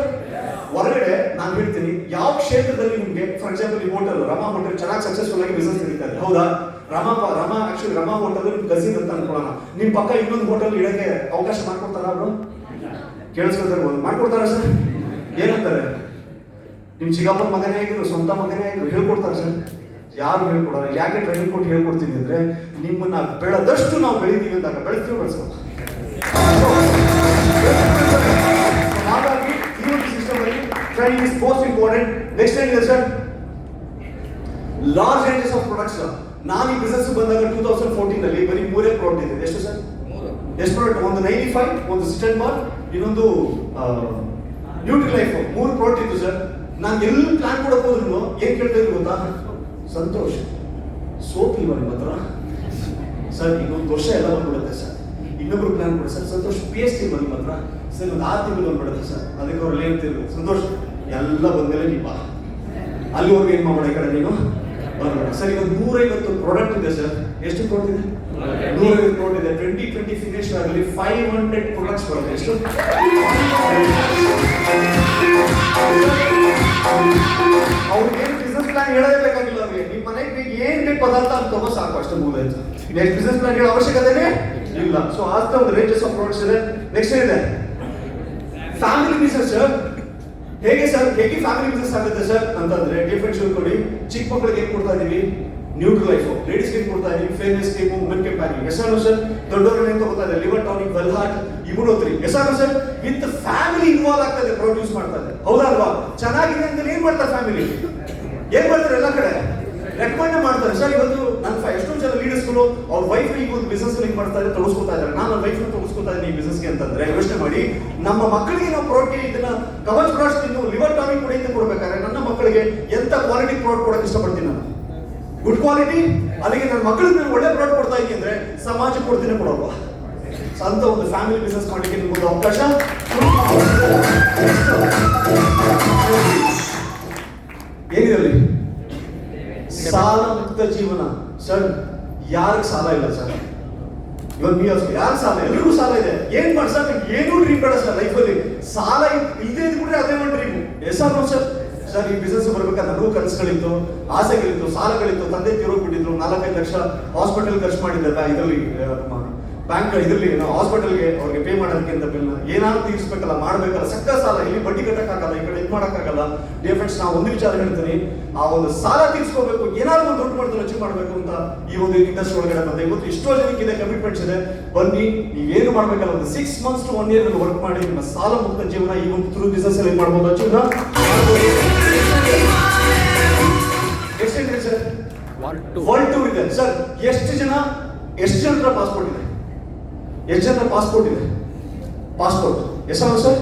ಹೊರಗಡೆ ನಾನು ಹೇಳ್ತೀನಿ, ಯಾವ ಕ್ಷೇತ್ರದಲ್ಲಿ ನಿಮ್ಗೆ, ಫಾರ್ ಎಕ್ಸಾಂಪಲ್ ಈ ಹೋಟೆಲ್, ರಮಾ ಹೋಟೆಲ್ ಚೆನ್ನಾಗಿ ಸಕ್ಸಸ್ಫುಲ್ ಆಗಿ ಬಿಸ್ನೆಸ್ ನಡೀತಾ ಇದೆ, ಹೌದಾ? ರಮಾ ಹೋಟೆಲ್ ನಿಮ್ ಕಸಿನ್ ಅಂತ ಅನ್ಕೊಳ್ಳೋಣ, ನಿಮ್ ಪಕ್ಕ ಇನ್ನೊಂದು ಹೋಟೆಲ್ ಇಡಕ್ಕೆ ಅವಕಾಶ ಮಾಡ್ಕೊಡ್ತಾರ ಅವರು? ಕೇಳಿಸ್ಕೊತಾರೆ, ಮಾಡ್ಕೊಡ್ತಾರ ಸರ್? ಏನಂತಾರೆ? ನಿಮ್ ಚಿಕ್ಕಪ್ಪನ ಮಗನೇ ಆಗಿದ್ರು, ಸ್ವಂತ ಮಗನೇ ಆಗಿದ್ರು, ಹೇಳ್ಕೊಡ್ತಾರೆ ಸರ್? ಯಾರು ಹೇಳ್ಕೊಡಲ್ಲ. ಯಾಕೆ ಟ್ರೈನಿಂಗ್ ಕೊಟ್ಟು ಹೇಳ್ಕೊಡ್ತೀವಿ ಅಂದ್ರೆ, ನಿಮ್ಮನ್ನ ಬೆಳೆದಷ್ಟು ನಾವು ಬೆಳಿತೀವಿ ಅಂದಾಗ ಬೆಳೆಸ್ತೀವಿ, ಬೆಳೆಸೋ. ಹಾಗಾಗಿ ಈ ಒಂದು ಸಿಸ್ಟಮ್ ಅಲ್ಲಿ training is most important. Next ಏನಿದೆ sir? Large ranges of products. ನಾನು ಈ ಬಿಸ್ನೆಸ್ ಬಂದಾಗ 2014 ಅಲ್ಲಿ ಬರೀ 3 ಪ್ರಾಡಕ್ಟ್ ಇದೆ. ಎಷ್ಟು ಸರ್? ಎಷ್ಟು ಪ್ರಾಡಕ್ಟ್? ಒಂದು 95, ಒಂದು ಸಿಸ್ಟಮ್ ಬಾರ್, ಇನ್ನೊಂದು ನ್ಯೂಟ್ರಿಲೈಫ್, 3 ಪ್ರಾಡಕ್ಟ್ ಇತ್ತು ಸರ್. ನಾನು ಎಲ್ಲಿ ಪ್ಲಾನ್ ಕೊಡಕ್ ಹೋದ್ರು ಏನ್ ಕೇಳ್ತಾ ಇದ್ರು ಗೊತ್ತಾ? ಸಂತೋಷ್, ಸೋಪ್ ಇಲ್ವಾ ನಿಮ್ಮ ಹತ್ರ ಸರ್? ಇನ್ನೊಂದು ವರ್ಷ ಎಲ್ಲ ಬಂದ್ಬಿಡುತ್ತೆ ಸರ್. ಇನ್ನೊಬ್ರು ಪ್ಲಾನ್ ಕೊಡಿ ಸರ್. ಸಂತೋಷ್, PhD ಇಲ್ವಾ ನಿಮ್ಮ ಹತ್ರ ಸರ್? ಒಂದು 6 ತಿಂಗಳು ಬಂದ್ಬಿಡುತ್ತೆ ಸರ್. ಅದಕ್ಕೆ ಅವ್ರು ಹೇಳ್ತಿದ್ರು, ಸಂತೋಷ್ ಎಲ್ಲ ಬಂದ್ಮೇಲೆ ನೀವು ಬಾ, ಅಲ್ಲಿವರೆಗೂ ಏನ್ ಮಾಡೋಣ ಈ ಕಡೆ ನೀನು ಬರ್ಬೇಡ ಸರ್. ಇವತ್ತು 150 ಪ್ರಾಡಕ್ಟ್ ಇದೆ ಸರ್. ಎಷ್ಟು ಪ್ರಾಡಕ್ಟ್ ಇದೆ? 150 ಪ್ರಾಡಕ್ಟ್ ಇದೆ. 2020 ಫಿನಿಶ್ ಆಗಲಿ 500 ಪ್ರಾಡಕ್ಟ್ಸ್ ಬರುತ್ತೆ. ಎಷ್ಟು? ಅವ್ರಿಗೆ ಬಿಸ್ನೆಸ್ ಪ್ಲಾನ್ ಹೇಳೋದೇ ಬೇಕಾಗಿಲ್ಲ. ಅವ್ರಿಗೆ ನಿಮ್ಮ ಮನೆಗೆ ಏನ್ ಬೇಕು ಪದಾರ್ಥ ಅಂತ ತಗೋ ಸಾಕು, ಅಷ್ಟು ಮುಗಿದಾಯ್ತು. ನೆಕ್ಸ್ಟ್ ಬಿಸ್ನೆಸ್ ಪ್ಲಾನ್ ಹೇಳೋ ಅವಶ್ಯಕತೆನೇ ಇಲ್ಲ. ಸೊ ಆಸ್ತ ಒಂದು ರೇಂಜಸ್ ಆಫ್ ಪ್ರಾಡಕ್ಟ್ಸ್ ಇದೆ. ನೆಕ್ಸ್ಟ್ ಏನಿದೆ? Family business sir. ಹೇಗೆ ಸರ್, ಹೇಗೆ ಫ್ಯಾಮಿಲಿ ಬಿಸ್ನೆಸ್ ಆಗುತ್ತೆ ಸರ್ ಅಂತಂದ್ರೆ, ಡಿಫ್ರೆಂಟ್ ಶೋ ಕೊಡಿ. ಚಿಕ್ಕ ಮಕ್ಕಳಿಗೆ ಏನ್ ಕೊಡ್ತಾ ಇದೀವಿ? ನ್ಯೂಟ್ರಿಲೈಫ್. ಲೇಡೀಸ್ಗೆ ಏನ್ ಕೊಡ್ತಾ ಇದೀವಿ? Fairness scheme, women campaigning. Yes or sir. ದೊಡ್ಡವರಿಗೆ ಏನ್ ತಗೋತಾ ಇದೆ? Liver tonic, well heart, immunotherapy. Yes or sir. With family involve ಆಗ್ತಾ ಇದೆ, ಪ್ರೊಡ್ಯೂಸ್ ಮಾಡ್ತಾ ಇದೆ, ಹೌದಾ ಅಲ್ವಾ? ಚೆನ್ನಾಗಿದೆ ಅಂತ ಏನ್ ಮಾಡ್ತಾರೆ ಫ್ಯಾಮಿಲಿ? ಏನ್ ಮಾಡ್ತಾರೆ? ಎಲ್ಲ ಕಡೆ ರೆಕಮೆಂಡ್ ಮಾಡ್ತಾರೆ ಸರ್. ಇವತ್ತು ನನ್ನ ಎಷ್ಟೊಂದು ಜನ ಲೀಡರ್ಸ್ಗಳು ಅವ್ರ ವೈಫ್ ಈಗ ಒಂದು ಬಿಸ್ನೆಸ್ ಲಿಂಕ್ ಮಾಡ್ತಾ ಇದ್ದಾರೆ, ತೊಡಸ್ಕೊತಾ ಇದ್ದಾರೆ. ನಾನು ನನ್ನ ವೈಫ್ ತೊಡಸ್ಕೊತಾ ಇದ್ದೀನಿ ಈ ಬಿಸ್ನೆಸ್ಗೆ ಅಂತಂದ್ರೆ, ಯೋಚನೆ ಮಾಡಿ, ನಮ್ಮ ಮಕ್ಕಳಿಗೆ ನಾವು ಪ್ರಾಡಕ್ಟ್ ಇದನ್ನ ಕವಚ್ ಪ್ರಾಡಕ್ಟ್ಸ್ ತಿನ್ನು, ಲಿವರ್ ಟಾನಿಕ್ ಕೊಡಿ ಅಂತ ಕೊಡ್ಬೇಕಾದ್ರೆ ನನ್ನ ಮಕ್ಕಳಿಗೆ ಎಂತ ಕ್ವಾಲಿಟಿ ಪ್ರಾಡಕ್ಟ್ ಕೊಡಕ್ಕೆ ಇಷ್ಟಪಡ್ತೀನಿ ನಾನು? Good quality. ಅದಕ್ಕೆ ನನ್ನ ಮಕ್ಕಳಿಗೆ ನಾನು ಒಳ್ಳೆ ಪ್ರಾಡಕ್ಟ್ ಕೊಡ್ತಾ ಇದ್ದೀನಿ ಅಂದ್ರೆ ಸಮಾಜಕ್ಕೆ ಕೊಡ್ತೀನಿ ಕೊಡೋಲ್ವಾ? ಅಂತ ಒಂದು ಫ್ಯಾಮಿಲಿ ಬಿಸ್ನೆಸ್ ಮಾಡಲಿಕ್ಕೆ ನಿಮ್ಗೊಂದು ಅವಕಾಶ ಏನಿದೆ? ಸಾಲ ಮುಕ್ತ ಜೀವನ ಸರ್. ಯಾರಿಗೆ ಸಾಲ ಇಲ್ಲ ಸರ್? ಇವತ್ತು ನೀವು ಯಾರು ಸಾಲ? ಎಲ್ರಿಗೂ ಸಾಲ ಇದೆ. ಏನ್ ಮಾಡಿ ಸರ್? ಏನೂ ಡ್ರೀಮ್ ಬೇಡ ಸರ್ ಲೈಫಲ್ಲಿ. ಸಾಲ ಇದೇ ಇದ್ಬಿಟ್ರೆ ಅದೇ ಒಂದು ಡ್ರೀಮ್. Yes sir sir. ಸರ್ ಈ ಬಿಸ್ನೆಸ್ ಬರ್ಬೇಕಾದ್ರೆ ನನಗೂ ಕನಸುಗಳಿತ್ತು, ಆಸೆಗಳಿತ್ತು, ಸಾಲಗಳಿತ್ತು. ತಂದೆ ತೀರೋಗ್ಬಿಟ್ಟಿದ್ರು. 4-5 ಲಕ್ಷ ಹಾಸ್ಪಿಟಲ್ ಖರ್ಚು ಮಾಡಿದ್ದೆ ಇದರಲ್ಲಿ, ಬ್ಯಾಂಕ್ ಇದರಲ್ಲಿ ಹಾಸ್ಪಿಟಲ್ಗೆ ಅವ್ರಿಗೆ ಪೇ ಮಾಡೋದಕ್ಕೆ ಅಂತ ಬಿಲ್ ಏನಾದ್ರು ತೀರಿಸ್ಬೇಕಲ್ಲ, ಮಾಡ್ಬೇಕಲ್ಲ. ಸಕ್ಕ ಸಾಲ, ಇಲ್ಲಿ ಬಡ್ಡಿ ಕಟ್ಟಕ್ಕಾಗಲ್ಲ, ಈ ಕಡೆ ಇದು ಮಾಡೋಕ್ಕಾಗಲ್ಲ. ಡಿಯರ್ ಫ್ರೆಂಡ್ಸ್, ನಾವು ಒಂದು ವಿಚಾರ ಹೇಳ್ತೀನಿ, ಆ ಒಂದು ಸಾಲ ತೀರಿಸ್ಕೋಬೇಕು, ಏನಾದ್ರು ಒಂದು ದುಡ್ಡು ಮಾಡ್ತಾರೆ ಅಚೀವ್ ಮಾಡಬೇಕು ಅಂತ ಈ ಒಂದು ಇಂಡಸ್ಟ್ರಿ ಒಳಗಡೆ ಬಂದೆ. ಇವತ್ತು ಎಷ್ಟೋ ಜನಕ್ಕೆ ಇದೆ, ಕಮಿಟ್ಮೆಂಟ್ಸ್ ಇದೆ. ಬನ್ನಿ, ನೀವೇನು ಮಾಡ್ಬೇಕಲ್ಲ, ಒಂದು 6 months to 1 year ವರ್ಕ್ ಮಾಡಿ ನಿಮ್ಮ ಸಾಲ ಮುಕ್ತ ಜೀವನ ಈ ಒಂದು ಥ್ರೂ ಬಿಸ್ನೆಸ್ ಅಲ್ಲಿ ಮಾಡ್ಬೋದು. Achieve sir. 1-2 ಇದೆ ಸರ್. ಎಷ್ಟು ಜನರ ಪಾಸ್ಪೋರ್ಟ್ ಇದೆ? ಎಷ್ಟು ಜನರ ಪಾಸ್ಪೋರ್ಟ್ ಇದೆ? ಪಾಸ್ಪೋರ್ಟ್ ಎಷ್ಟೋ ಸರ್?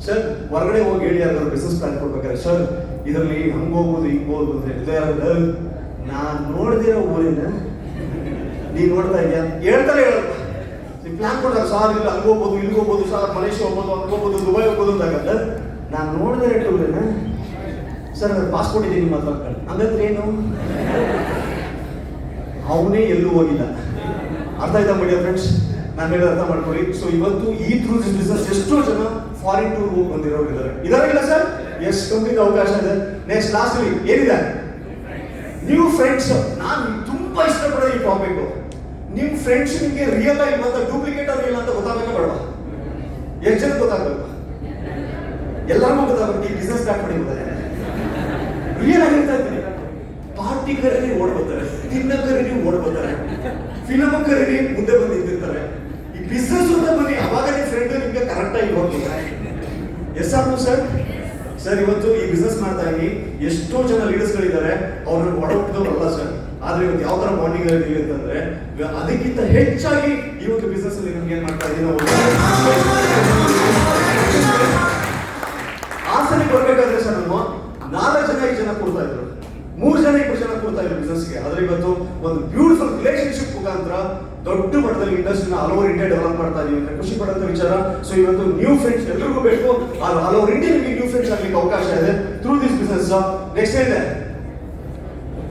ಸರ್ ಹೊರಗಡೆ ಹೋಗಿ ಹೇಳಿ ಯಾರು ಬಿಸ್ನೆಸ್ ಪ್ಲಾನ್ ಕೊಡ್ಬೇಕಾದ್ರೆ, ಸರ್ ಇದರಲ್ಲಿ ಹಂಗೆ ಹೋಗ್ಬೋದು ಹಿಂಗೆ ಹೋಗ್ಬೋದು ನಾನು ನೋಡ್ದಿರೋ ಊರಿನ ನೀನು ನೋಡ್ತಾ ಇದೆಯಾ ಹೇಳ್ತಾರೆ ಹೇಳಲ್ಲ ಪ್ಲಾನ್ ಕೊಟ್ಟಾಗ ಸಾರ್ ಇಲ್ಲ ಹಂಗೆ ಹೋಗ್ಬೋದು ಇಲ್ಲಿಗೆ ಹೋಗ್ಬೋದು ಸಾರ್ ಮಲೇಷ್ಯಾ ಹೋಗ್ಬೋದು ಹಂಗೆ ಹೋಗ್ಬೋದು ದುಬೈ ಹೋಗ್ಬೋದು ಅಂದಾಗ ನಾನು ನೋಡಿದ್ರೆ ಊರಿನ ಸರ್ ಅದ್ರ ಪಾಸ್ಪೋರ್ಟ್ ಇದೆ ನಿಮ್ಮ ಹತ್ರ ಹಂಗಂದ್ರೆ ಏನು ಅವನೇ ಎಲ್ಲೂ ಹೋಗಿಲ್ಲ ಅರ್ಥ ಆಯ್ತಾ ಮೀಡಿಯಾ ಫ್ರೆಂಡ್ಸ್ ನಾನು ಹೇಳಿ ಅರ್ಥ ಮಾಡ್ಕೊಳ್ಳಿ ಸೊ ಇವತ್ತು ಈ ಥ್ರೂ ದಿಸ್ ಬಿಸ್ನೆಸ್ ಎಷ್ಟೋ ಜನ ಫಾರಿನ್ ಟೂರ್ ಹೋಗಿ ಬಂದಿರೋರು ಇದಾರೆ ಇಲ್ಲ ಸರ್ ಎಸ್ ಕಂಪ್ನಿಗೆ ಅವಕಾಶ ಇದೆ ನೆಕ್ಸ್ಟ್ ಲಾಸ್ಟ್ ಏನಿದೆ ನೀವು ಫ್ರೆಂಡ್ಸ್ ನಾನು ತುಂಬಾ ಇಷ್ಟಪಡೋ ಈ ಟಾಪಿಕ್ ನಿಮ್ ಫ್ರೆಂಡ್ಸ್ ನಿಮಗೆ ರಿಯಲ್ ಆಗಿ ಮತ್ತೆ ಡೂಪ್ಲಿಕೇಟ್ ರಿಯಲ್ ಅಂತ ಗೊತ್ತಾಗಬೇಕ ಬೇಡವಾ ಎಷ್ಟು ಜನ ಗೊತ್ತಾಗಬೇಕು ಎಲ್ಲರಿಗೂ ಗೊತ್ತಾಗಬೇಕು ಈ ಬಿಸ್ನೆಸ್ ಸ್ಟಾರ್ಟ್ ಮಾಡಿ ಗೊತ್ತಾಗ ರಿಯಲ್ ಆಗಿರ್ತಾ ಇದ್ದೀನಿ ಪಾರ್ಟಿ ಕರೀರಿ ಓಡ್ಬೋತಾರೆ ತಿನ್ನಕರೀರಿ ಓಡ್ಬೋತಾರೆ ಫಿಲಮ್ ಕರೀರಿ ಮುಂದೆ ಬಂದು ನಿಂತಿರ್ತಾರೆ ಈ ಬಿಸ್ನೆಸ್ ಅಂತ ಬನ್ನಿ ಅವಾಗ ನಿಮ್ಮ ಫ್ರೆಂಡ್ ನಿಮ್ಗೆ ಕರೆಕ್ಟ್ ಆಗಿ ಹೋಗ್ತಾರೆ ಎಸ್ ಆರ್ ಸರ್ ಸರ್ ಇವತ್ತು ಈ ಬಿಸ್ನೆಸ್ ಮಾಡ್ತಾ ಇದ್ದೀನಿ ಎಷ್ಟೋ ಜನ ಲೀಡರ್ಸ್ ಗಳಿದ್ದಾರೆ ಅವ್ರನ್ನ ಒಡಹುಟ್ಟಿದವರಲ್ಲ ಸರ್ ಆದ್ರೆ ಇವತ್ತು ಯಾವ ತರ ಬಾಂಡಿಂಗ್ ಇದ್ದೀವಿ ಅಂತಂದ್ರೆ ಅದಕ್ಕಿಂತ ಹೆಚ್ಚಾಗಿ ಈ ಒಂದು ಬಿಸ್ನೆಸ್ ಅಲ್ಲಿ ನಿಮ್ಗೆ ಏನ್ ಮಾಡ್ತಾ ಇದ್ದೀವಿ ಹಾಸನ ಬರ್ಬೇಕಾದ್ರೆ ಸರ್ ನಮ್ಮ 4 ಜನ 5 ಜನ ಕೊಡ್ತಾ ಇದ್ರು 3 ಜನ 2 ಜನ ಕೊಡ್ತಾ ಇದ್ರು ಬಿಸ್ನೆಸ್ಗೆ ಆದ್ರೆ ಇವತ್ತು ಒಂದು ಬ್ಯೂಟಿಫುಲ್ ರಿಲೇಶನ್ಶಿಪ್ ಮುಖಾಂತರ ದೊಡ್ಡ ಮಟ್ಟದಲ್ಲಿ ಇಂಡಸ್ಟ್ರಿನ ಆಲ್ ಓವರ್ ಇಂಡಿಯಾ ಡೆವಲಪ್ ಮಾಡ್ತಾ ಇದೀವಿ ಅಂತ ಖುಷಿ ಪಡುವಂತ ವಿಚಾರ ಸೊ ಇವತ್ತು ನ್ಯೂ ಫ್ರೆಂಡ್ಸ್ ಎಲ್ರಿಗೂ ಬೇಕು ಆಲ್ ಓವರ್ ಇಂಡಿಯಾ ನಿಮಗೆ ನ್ಯೂ ಫ್ರೆಂಡ್ಸ್ ಆಗ್ಲಿಕ್ಕೆ ಅವಕಾಶ ಇದೆ ಥ್ರೂ ದಿಸ್ ಬಿಸ್ನೆಸ್ ನೆಕ್ಸ್ಟ್ ಇದೆ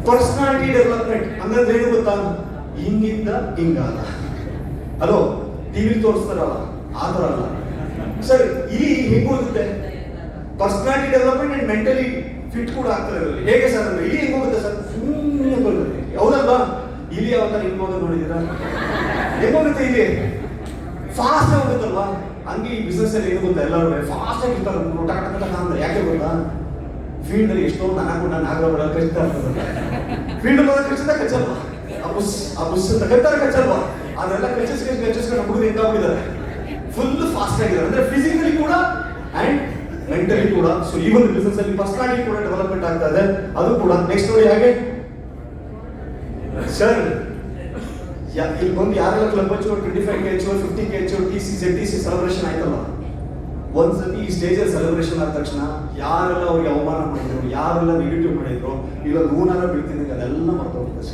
ಪರ್ಸನಾಲಿಟಿ ಡೆವಲಪ್ಮೆಂಟ್ ಅಂದ್ರೆ ಏನು ಗೊತ್ತಾ ಹಿಂಗಿಂದ ಹಿಂಗಾದ ಅಲೋ ಟಿವಿ ತೋರಿಸ್ತಾರಲ್ಲ ಆ ತರ ಅಲ್ಲ ಸರ್ ಇಲ್ಲಿ ಹೇಗೆ ಹೋಗುತ್ತೆ personality development and mentally fit ಕೂಡ ಆಗ್ತಾರೆ ಹೇಗೆ ಸರ್ ಅಂದ್ರೆ ಇಲ್ಲಿ ಹೆಂಗ್ ಹೋಗುತ್ತೆ ಸರ್ ಸುಮ್ಮನೆ ಬರುತ್ತೆ ಹೌದಲ್ವಾ ಇಲ್ಲಿ ಯಾವಾಗ ಹಿಂಗ್ ಹೋಗೋದು ನೋಡಿದೀರಾ ಹೆಂಗ್ ಹೋಗುತ್ತೆ ಇಲ್ಲಿ ಫಾಸ್ಟ್ ಹೋಗುತ್ತಲ್ವಾ ಹಂಗೆ ಈ ಬಿಸ್ನೆಸ್ ಅಲ್ಲಿ ಏನು ಗೊತ್ತಾ ಎಲ್ಲರೂ ಫಾಸ್ಟ್ ಆಗಿ ಇರ್ತಾರೆ ಅಂತ ಯಾಕೆ ಗೊತ್ತಾ ಫೀಲ್ಡ್ ಅಲ್ಲಿ ಎಷ್ಟೋ ನಾಗರಗಳ ಕಚ್ತಾ ಇರ್ತದೆ ಫೀಲ್ಡ್ ಕಚ್ಚಿದ ಕಚ್ಚಲ್ವಾ ಆ ಬುಸ್ ಅಂತ ಕಚ್ತಾರೆ ಕಚ್ಚಲ್ವಾ ಅದೆಲ್ಲ ಕಚ್ಚಿಸ್ಕೊಂಡು ಹುಡುಗ ಹೆಂಗಾಗ್ಬಿಟ್ಟಿದ್ದಾರೆ ಫುಲ್ ಫಾಸ್ಟ್ ಆಗಿದ್ದಾರೆ ಅಂದ್ರೆ ಫಿಸಿಕಲಿ ಕೂಡ ಅಂಡ್ ಮೆಂಟಲಿ ಕೂಡ ಸೊ ಈ ಒಂದು ಬಿಸ್ನೆಸ್ ಅಲ್ಲಿ ಪರ್ಸನಾಲಿಟಿ ಕೂಡ ಡೆವಲಪ್ಮೆಂಟ್ ಆಗ್ತಾ ಇದೆ ಅದು ಕೂಡ ನೆಕ್ಸ್ಟ್ ನೋಡಿ ಹಾಗೆ ಸರ್ ಇಲ್ಲಿ ಬಂದು ಯಾರೆಲ್ಲ ಕ್ಲಬ್ ಹಚ್ಚು 25K ಹಚ್ಚು 50K ಹಚ್ಚು TC ಸೆಲೆಬ್ರೇಷನ್ ಆಯ್ತಲ್ಲ ಒಂದ್ಸತಿ ಈ ಸ್ಟೇಜಲ್ಲಿ ಸೆಲೆಬ್ರೇಷನ್ ಆದ ತಕ್ಷಣ ಯಾರೆಲ್ಲ ಅವ್ರಿಗೆ ಅವಮಾನ ಮಾಡಿದ್ರು ಯಾರೆಲ್ಲ ನೆಗೆಟಿವ್ ಮಾಡಿದ್ರು ಇಲ್ಲ ನೂನಾರ ಬೀಳ್ತೀನಿ ಅದೆಲ್ಲ ಮರ್ತೋಗ್ತದೆ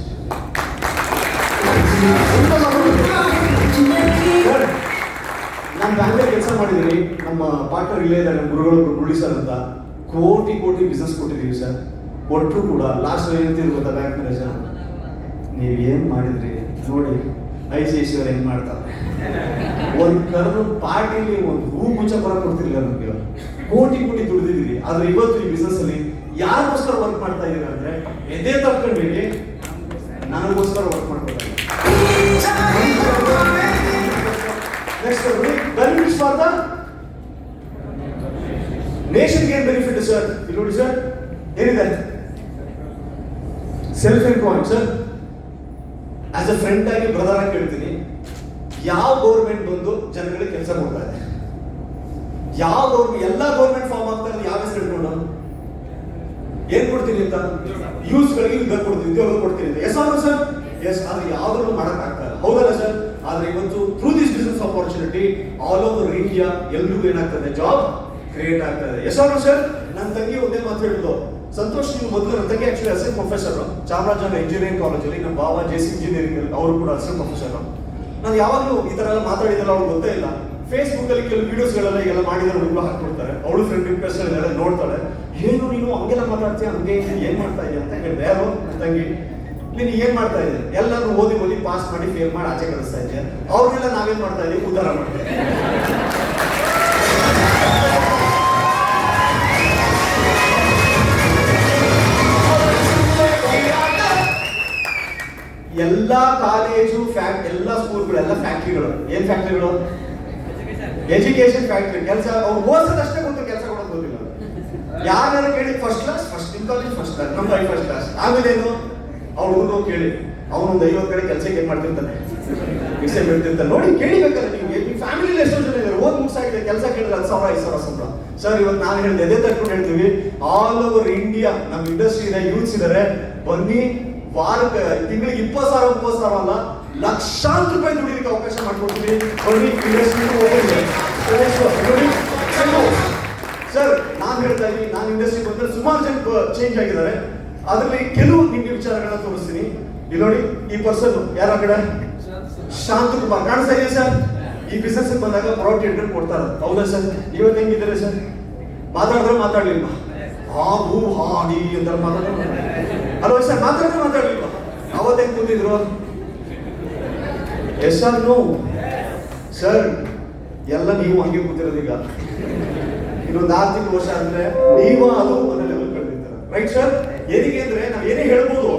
ನಾನು ಬ್ಯಾಂಗ್ಳೂರ್ ಕೆಲಸ ಮಾಡಿದ್ದೀನಿ ನಮ್ಮ ಪಾರ್ಟ್ನರ್ ಇಲ್ಲೇ ಇದ್ದಾರೆ ನಮ್ಮ ಗುರುಗಳು ಮುರಳಿ ಸರ್ ಅಂತ ಕೋಟಿ ಬಿಸ್ನೆಸ್ ಕೊಟ್ಟಿದ್ದೀವಿ ಸರ್ ಕೊಟ್ಟರು ಕೂಡ ಲಾಸ್ಟ್ ಏನಂತೀರಿ ಗೊತ್ತಾ ಬ್ಯಾಂಕ್ ಮ್ಯಾನೇಜರ್ ನೀವೇನ್ ಮಾಡಿದ್ರಿ ನೋಡಿ ICICI ಅವ್ರು ಹೆಂಗ್ ಮಾಡ್ತಾರೆ ಒಂದ್ ಕರೆದು ಪಾರ್ಟಿಲಿ ಒಂದು ಹೂ ಮುಂಚೆ ಬರ ಕೊಡ್ತಿರ್ಲಿಲ್ಲ ನಮ್ಗೆ ಕೋಟಿ ದುಡಿದಿದ್ದೀವಿ ಆದ್ರೆ ಇವತ್ತು ಈ ಬಿಸ್ನೆಸ್ ಅಲ್ಲಿ ಯಾರಿಗೋಸ್ಕರ ವರ್ಕ್ ಮಾಡ್ತಾ ಇದೀರ ಅಂದ್ರೆ ಎದೆ ತಪ್ಕೊಂಡ್ಬಿಡಿ ನನಗೋಸ್ಕರ ವರ್ಕ್ ಮಾಡ್ತಾ ನೆಕ್ಸ್ಟ್ ಫಾರ್ ದ ನೇಷನ್ಗೆ ಏನ್ ಬೆನಿಫಿಟ್ ಸರ್ ಇಲ್ಲಿ ನೋಡಿ ಸರ್ ಏನಿದೆ self employed sir as a friend ಆಗಿ ಬ್ರದರ್ ಆಗಿ ಕೇಳ್ತೀನಿ ಯಾವ ಗೌರ್ಮೆಂಟ್ ಬಂದು ಜನಗಳಿಗೆ ಕೆಲಸ ಕೊಡ್ತಾ ಇದೆ ಯಾವ ಗೌರ್ಮೆಂಟ್ ಎಲ್ಲ ಗೌರ್ಮೆಂಟ್ ಫಾರ್ಮ್ ಆಗ್ತಾ ಇದೆ ಯಾವ ಹೆಸರು ಇಟ್ಕೊಂಡು ಏನ್ ಕೊಡ್ತೀನಿ ಅಂತ ಯೂಸ್ ಗಳಿಗೆ ಉದ್ಯೋಗ ಕೊಡ್ತೀನಿ ಅಂತ ಎಸ್ ಆರ್ ಸರ್ ಎಸ್ ಆದ್ರೆ ಯಾವ್ದ್ರಲ್ಲೂ ಮಾಡಕ್ ಆಗ್ತಾ ಇಲ್ಲ ಹೌದಲ್ಲ ಸರ್ ಆದ್ರೆ ಇವತ್ತು through this business opportunity all over India ಎಲ್ರಿಗೂ ಏನಾಗ್ತದೆ ಜಾಬ್ ಕ್ರಿಯೇಟ್ ಆಗ್ತದೆ ಎಸ್ ಆರ್ ಸರ್ ನನ್ನ ತಂಗಿ ಒಂದೇ ಮಾತು ಹೇಳಿದ್ರು ಸಂತೋಷ್ ನೀವು ಮೊದಲು ನನ್ನ ತಂಗಿ actually assistant professor Chamarajanagar engineering ಕಾಲೇಜಲ್ಲಿ ನಮ್ಮ ಬಾಬಾ JC ಇಂಜಿನಿಯರಿಂಗ್ ಅವರು ಕೂಡ ಅಸಿಸ್ಟೆಂಟ್ ಪ್ರೊಫೆಸರ್ ನಾನು ಯಾವಾಗಲೂ ಈ ತರ ಎಲ್ಲ ಮಾತಾಡಿದಲ್ಲ ಅವ್ರಿಗೆ ಗೊತ್ತೇ ಇಲ್ಲ ಫೇಸ್ಬುಕ್ ಅಲ್ಲಿ ಕೆಲವು ವಿಡಿಯೋಸ್ಗಳೆಲ್ಲ ಈಗೆಲ್ಲ ಮಾಡಿದ್ರೆ ಹುಡುಗ ಹಾಕ್ಬಿಡ್ತಾರೆ ಅವಳು ಫ್ರೆಂಡ್ ರಿಕ್ವೆಸ್ಟ್ ಎಲ್ಲ ನೋಡ್ತಾಳೆ ಏನು ನೀನು ಹಂಗೆಲ್ಲ ಮಾತಾಡ್ತೀಯ ಹಂಗೆ ಏನ್ ಮಾಡ್ತಾ ಇದೆಯಾ ಅಂತ ಹೇಳಿದೆ ಯಾರು ನನ್ನ ತಂಗಿ ನೀನು ಏನ್ ಮಾಡ್ತಾ ಇದ್ದೆ ಎಲ್ಲರೂ ಓದಿ ಪಾಸ್ ಮಾಡಿ ಫೇಲ್ ಮಾಡಿ ಆಚೆ ಕಳಿಸ್ತಾ ಇದ್ದೆ ಅವ್ರನ್ನೆಲ್ಲ ನಾವೇನ್ ಮಾಡ್ತಾ ಇದೀವಿ ಉದ್ಧಾರ ಮಾಡ್ತೀವಿ ಎಲ್ಲಾ ಕಾಲೇಜು ಎಲ್ಲ ಸ್ಕೂಲ್ಗಳು ಎಲ್ಲ ಫ್ಯಾಕ್ಟ್ರಿಗಳು ಏನ್ ಫ್ಯಾಕ್ಟ್ರಿಗಳು ಎಜುಕೇಶನ್ ಫ್ಯಾಕ್ಟ್ರಿ ಕೆಲಸ ಅವ್ರು ಓದಿಸೋದಷ್ಟೇ ಗೊತ್ತು ಕೆಲಸ ಕೊಡೋದು ಗೊತ್ತಿಲ್ಲ ಯಾರು ಕೇಳಿ ಫಸ್ಟ್ ಕ್ಲಾಸ್ ನಿಮ್ ಕಾಲೇಜ್ ಫಸ್ಟ್ ಕ್ಲಾಸ್ ನಮ್ದು ಫಸ್ಟ್ ಕ್ಲಾಸ್ ಆಮೇಲೆ ಏನು ಅವ್ರು ಹುಡುಗ ಕೇಳಿ ಅವನೊಂದು 50 ಕಡೆ ಕೆಲಸಕ್ಕೆ ಏನ್ ಮಾಡ್ತಿರ್ತಾನೆ ವಿಷಯ ಬಿಡ್ತಿರ್ತಾನೆ ನೋಡಿ ಕೇಳಿಬೇಕಲ್ಲ ನಿಮ್ಗೆ ನಿಮ್ಮ ಫ್ಯಾಮಿಲಿ ಎಷ್ಟೋ ಜನ ಇದ್ದಾರೆ ಓದ್ ಮುಗಿಸಾಗಿದೆ ಕೆಲಸ ಕೇಳಿದ್ರೆ 10,000 5,000 ಸಂಬಳ ಸರ್ ಇವತ್ತು ನಾನು ಹೇಳಿದೆ ಎದೆ ತಟ್ಕೊಂಡು ಹೇಳ್ತೀವಿ ಆಲ್ ಓವರ್ ಇಂಡಿಯಾ ನಮ್ಮ ಇಂಡಸ್ಟ್ರಿ ಇದೆ ಯೂತ್ಸ್ ಇದಾರೆ ಬನ್ನಿ ವಾರಕ್ಕೆ ತಿಂಗಳಿಗೆ 20,000 ಅಲ್ಲ ಲಕ್ಷಾಂತರ ರೂಪಾಯಿ ದುಡಿಲಿಕ್ಕೆ ಅವಕಾಶ ಮಾಡ್ಕೊಡ್ತೀವಿ ಬನ್ನಿ ಇಂಡಸ್ಟ್ರಿ ಸರ್ ನಾನು ಹೇಳ್ತಾ ಇದ್ದೀನಿ, ನಾನು ಇಂಡಸ್ಟ್ರಿ ಬಂದ್ರೆ ಸುಮಾರು ಜನ ಚೇಂಜ್ ಆಗಿದ್ದಾರೆ. ಅದರಲ್ಲಿ ಕೆಲವು ನಿಮ್ಗೆ ವಿಚಾರಗಳನ್ನ ತೋರಿಸ್ತೀನಿ. ಇಲ್ಲಿ ನೋಡಿ, ಈ ಪರ್ಸನ್ ಯಾರ ಕಡೆ, ಶಾಂತಕುಮಾರ್ ಕಾಣಿಸ್ತಾ ಇದೆಯಾ ಸರ್? ಈ ಬಿಸ್ನೆಸ್ ಬಂದಾಗ ಪ್ರಾಡಕ್ಟ್ ಇಟ್ಕೊಂಡು ಕೊಡ್ತಾರೆ, ಹೌದಾ ಸರ್? ಇವತ್ತು ಹೆಂಗಿದ್ದಾರೆ ಸರ್? ಮಾತಾಡಿದ್ರೆ ಮಾತಾಡ್ಲಿಲ್ವಾ? ಹಾಡು ಹಾಡಿ ಅಂತ ಮಾತಾಡೋದು ಅಲ್ವಾ ಸರ್? ಮಾತಾಡ್ಲಿಲ್ವಾ? ಅವತ್ತು ಹೆಂಗ್ ಕೂತಿದ್ರು? ಎಸ್ ಸರ್, ನೋ ಸರ್, ಎಲ್ಲ ನೀವು ಹಂಗೆ ಕೂತಿರೋದು. ಈಗ ಇನ್ನೊಂದು 6 ತಿಂಗಳು ವರ್ಷ ಅಂದ್ರೆ ನೀವು ಅದು ಒಂದು ಲೆವೆಲ್ ಕಳೆದಿರ್ತಾರೆ, ರೈಟ್ ಸರ್? ಏನಕ್ಕೆ ಅಂದ್ರೆ ನಾವ್ ಏನೇ ಹೇಳ್ಬೋದು,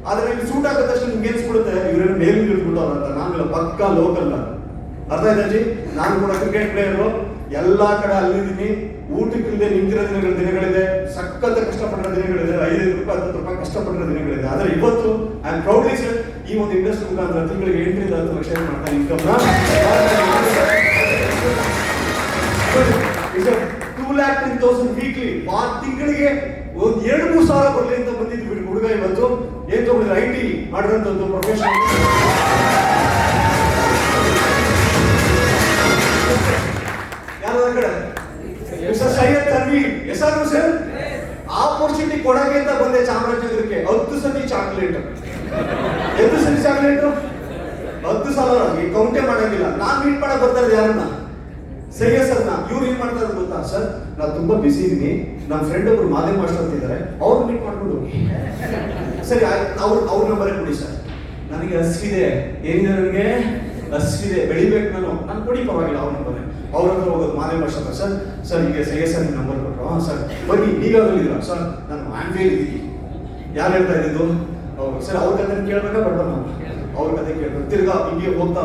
ಆದ್ರೆ ನಿಮ್ಗೆ ಸೂಟ್ ಆಗೋ ತಕ್ಷಣ ನಿಮ್ಗೆ ಏನ್ಸ್ಬಿಡುತ್ತೆ, ಇವ್ರೇನು ಮೇಲೆ ನಿಲ್ಬಿಟ್ಟವ್ರ ಅಂತ. ನಾನೆಲ್ಲ ಪಕ್ಕ ಲೋಕಲ್, ಅರ್ಥ ಆಯ್ತಾಜಿ? ನಾನು ಕೂಡ ಕ್ರಿಕೆಟ್ ಪ್ಲೇಯರು, ಎಲ್ಲಾ ಕಡೆ ಅಲ್ಲಿದ್ದೀನಿ. ಊಟಕ್ಕಿಲ್ಲದೆ ನಿಂತಿರೋ ದಿನಗಳಿದೆ, ಸಖತ್ ಕಷ್ಟಪಟ್ಟಿರೋ ದಿನಗಳಿದೆ, 5 ರೂಪಾಯಿ 10 ರೂಪಾಯಿ ಕಷ್ಟಪಟ್ಟಿರೋ ದಿನಗಳಿದೆ. ಆದ್ರೆ ಇವತ್ತು ಐ ಆಮ್ ಪ್ರೌಡ್ಲಿ ಸರ್, ಈ ಒಂದು ಇಂಡಸ್ಟ್ರಿ ಮುಖಾಂತರ ತಿಂಗಳಿಗೆ 8 ರಿಂದ 10 ಲಕ್ಷ ಮಾಡ್ತಾ ಇನ್ಕಮ್ನ 2,10,000 ವೀಕ್ಲಿ. ತಿಂಗಳಿಗೆ ಒಂದು 2-3 ಸಾವಿರ ಬರಲಿ ಅಂತ ಬಂದಿದ್ವಿ ಹುಡುಗ. ಇವತ್ತು ಏನ್ ತಗೊಂಡಿದ್ರೆ IT ಮಾಡಿರೋಂಥದ್ದು ಪ್ರೊಫೆಷನ್. ಯಾರ ಕಡೆ ಮಿಸ್ಟರ್ ಸೈಯದ್ ತನ್ವೀರ್, ಹೆಸರು ಸರ್? ಆಪರ್ಚುನಿಟಿ ಕೊಡಕ್ಕೆ ಅಂತ ಬಂದೆ ಚಾಮರಾಜನಗರಕ್ಕೆ. 10 ಸತಿ ಚಾಕ್ಲೇಟ್, 10 ಸತಿ ಚಾಕ್ಲೇಟ್, 10 ಸಲ ಕೌಂಟೇ ಮಾಡಂಗಿಲ್ಲ. ನಾನ್ ಮೀಟ್ ಮಾಡಕ್ ಬರ್ತಾರೆ ಯಾರನ್ನ, ಸೈಯದ್ ಸರ್ನ. ಇವ್ರು ಏನ್ ಮಾಡ್ತಾರೆ ಗೊತ್ತಾ ಸರ್? ನಾನು ತುಂಬಾ ಬಿಸಿ ಇದೀನಿ, ನನ್ನ ಫ್ರೆಂಡ್ ಒಬ್ರು ಮಾದೇವ್ ಮಾಸ್ಟರ್ ಅಂತ ಇದ್ದಾರೆ, ಅವ್ರು ಮೀಟ್ ಮಾಡ್ಕೊಂಡು ಹೋಗಿ. ಸರಿ, ಅವ್ರ ನಂಬರೇ ಕೊಡಿ ಸರ್, ನನಗೆ ಹಸಿವಿದೆ. ಏನಿದೆ ನನಗೆ? ಹಸಿವಿದೆ, ಬೆಳಿಬೇಕು ನಾನು ಕೊಡಿ, ಪರವಾಗಿಲ್ಲ. ಅವ್ರ ನಂಬರ್ ಅವ್ರ ಹತ್ರ ಹೋಗೋದು, ಮಾದೇವ್ ಮಾಸ್ಟರ್ ಹತ್ರ. ಸರ್ ಸರ್ ಈಗ ಸೈಯದ್ ಸರ್ ನಂಬರ್ ಕೊಟ್ಟರು. ಹಾಂ ಸರ್ ಬನ್ನಿ, ನೀವಾಗಲಿದ್ದೀರಾ ಸರ್? ನಾನು ಆಂಫೇಲ್ ಇದ್ದೀನಿ. ಯಾರು ಹೇಳ್ತಾ ಇದ್ದಿದ್ದು? ಅವ್ರು ಸರ್ ಅವ್ರ ಕತೆ ಕೇಳ್ಬೇಕಾ ಬೇಡ? ನಾವು ಅವ್ರ ಕತೆ ಕೇಳ್ಬೇಕು. ತಿರ್ಗಾ ಹಿಂಗೆ ಹೋಗ್ತಾ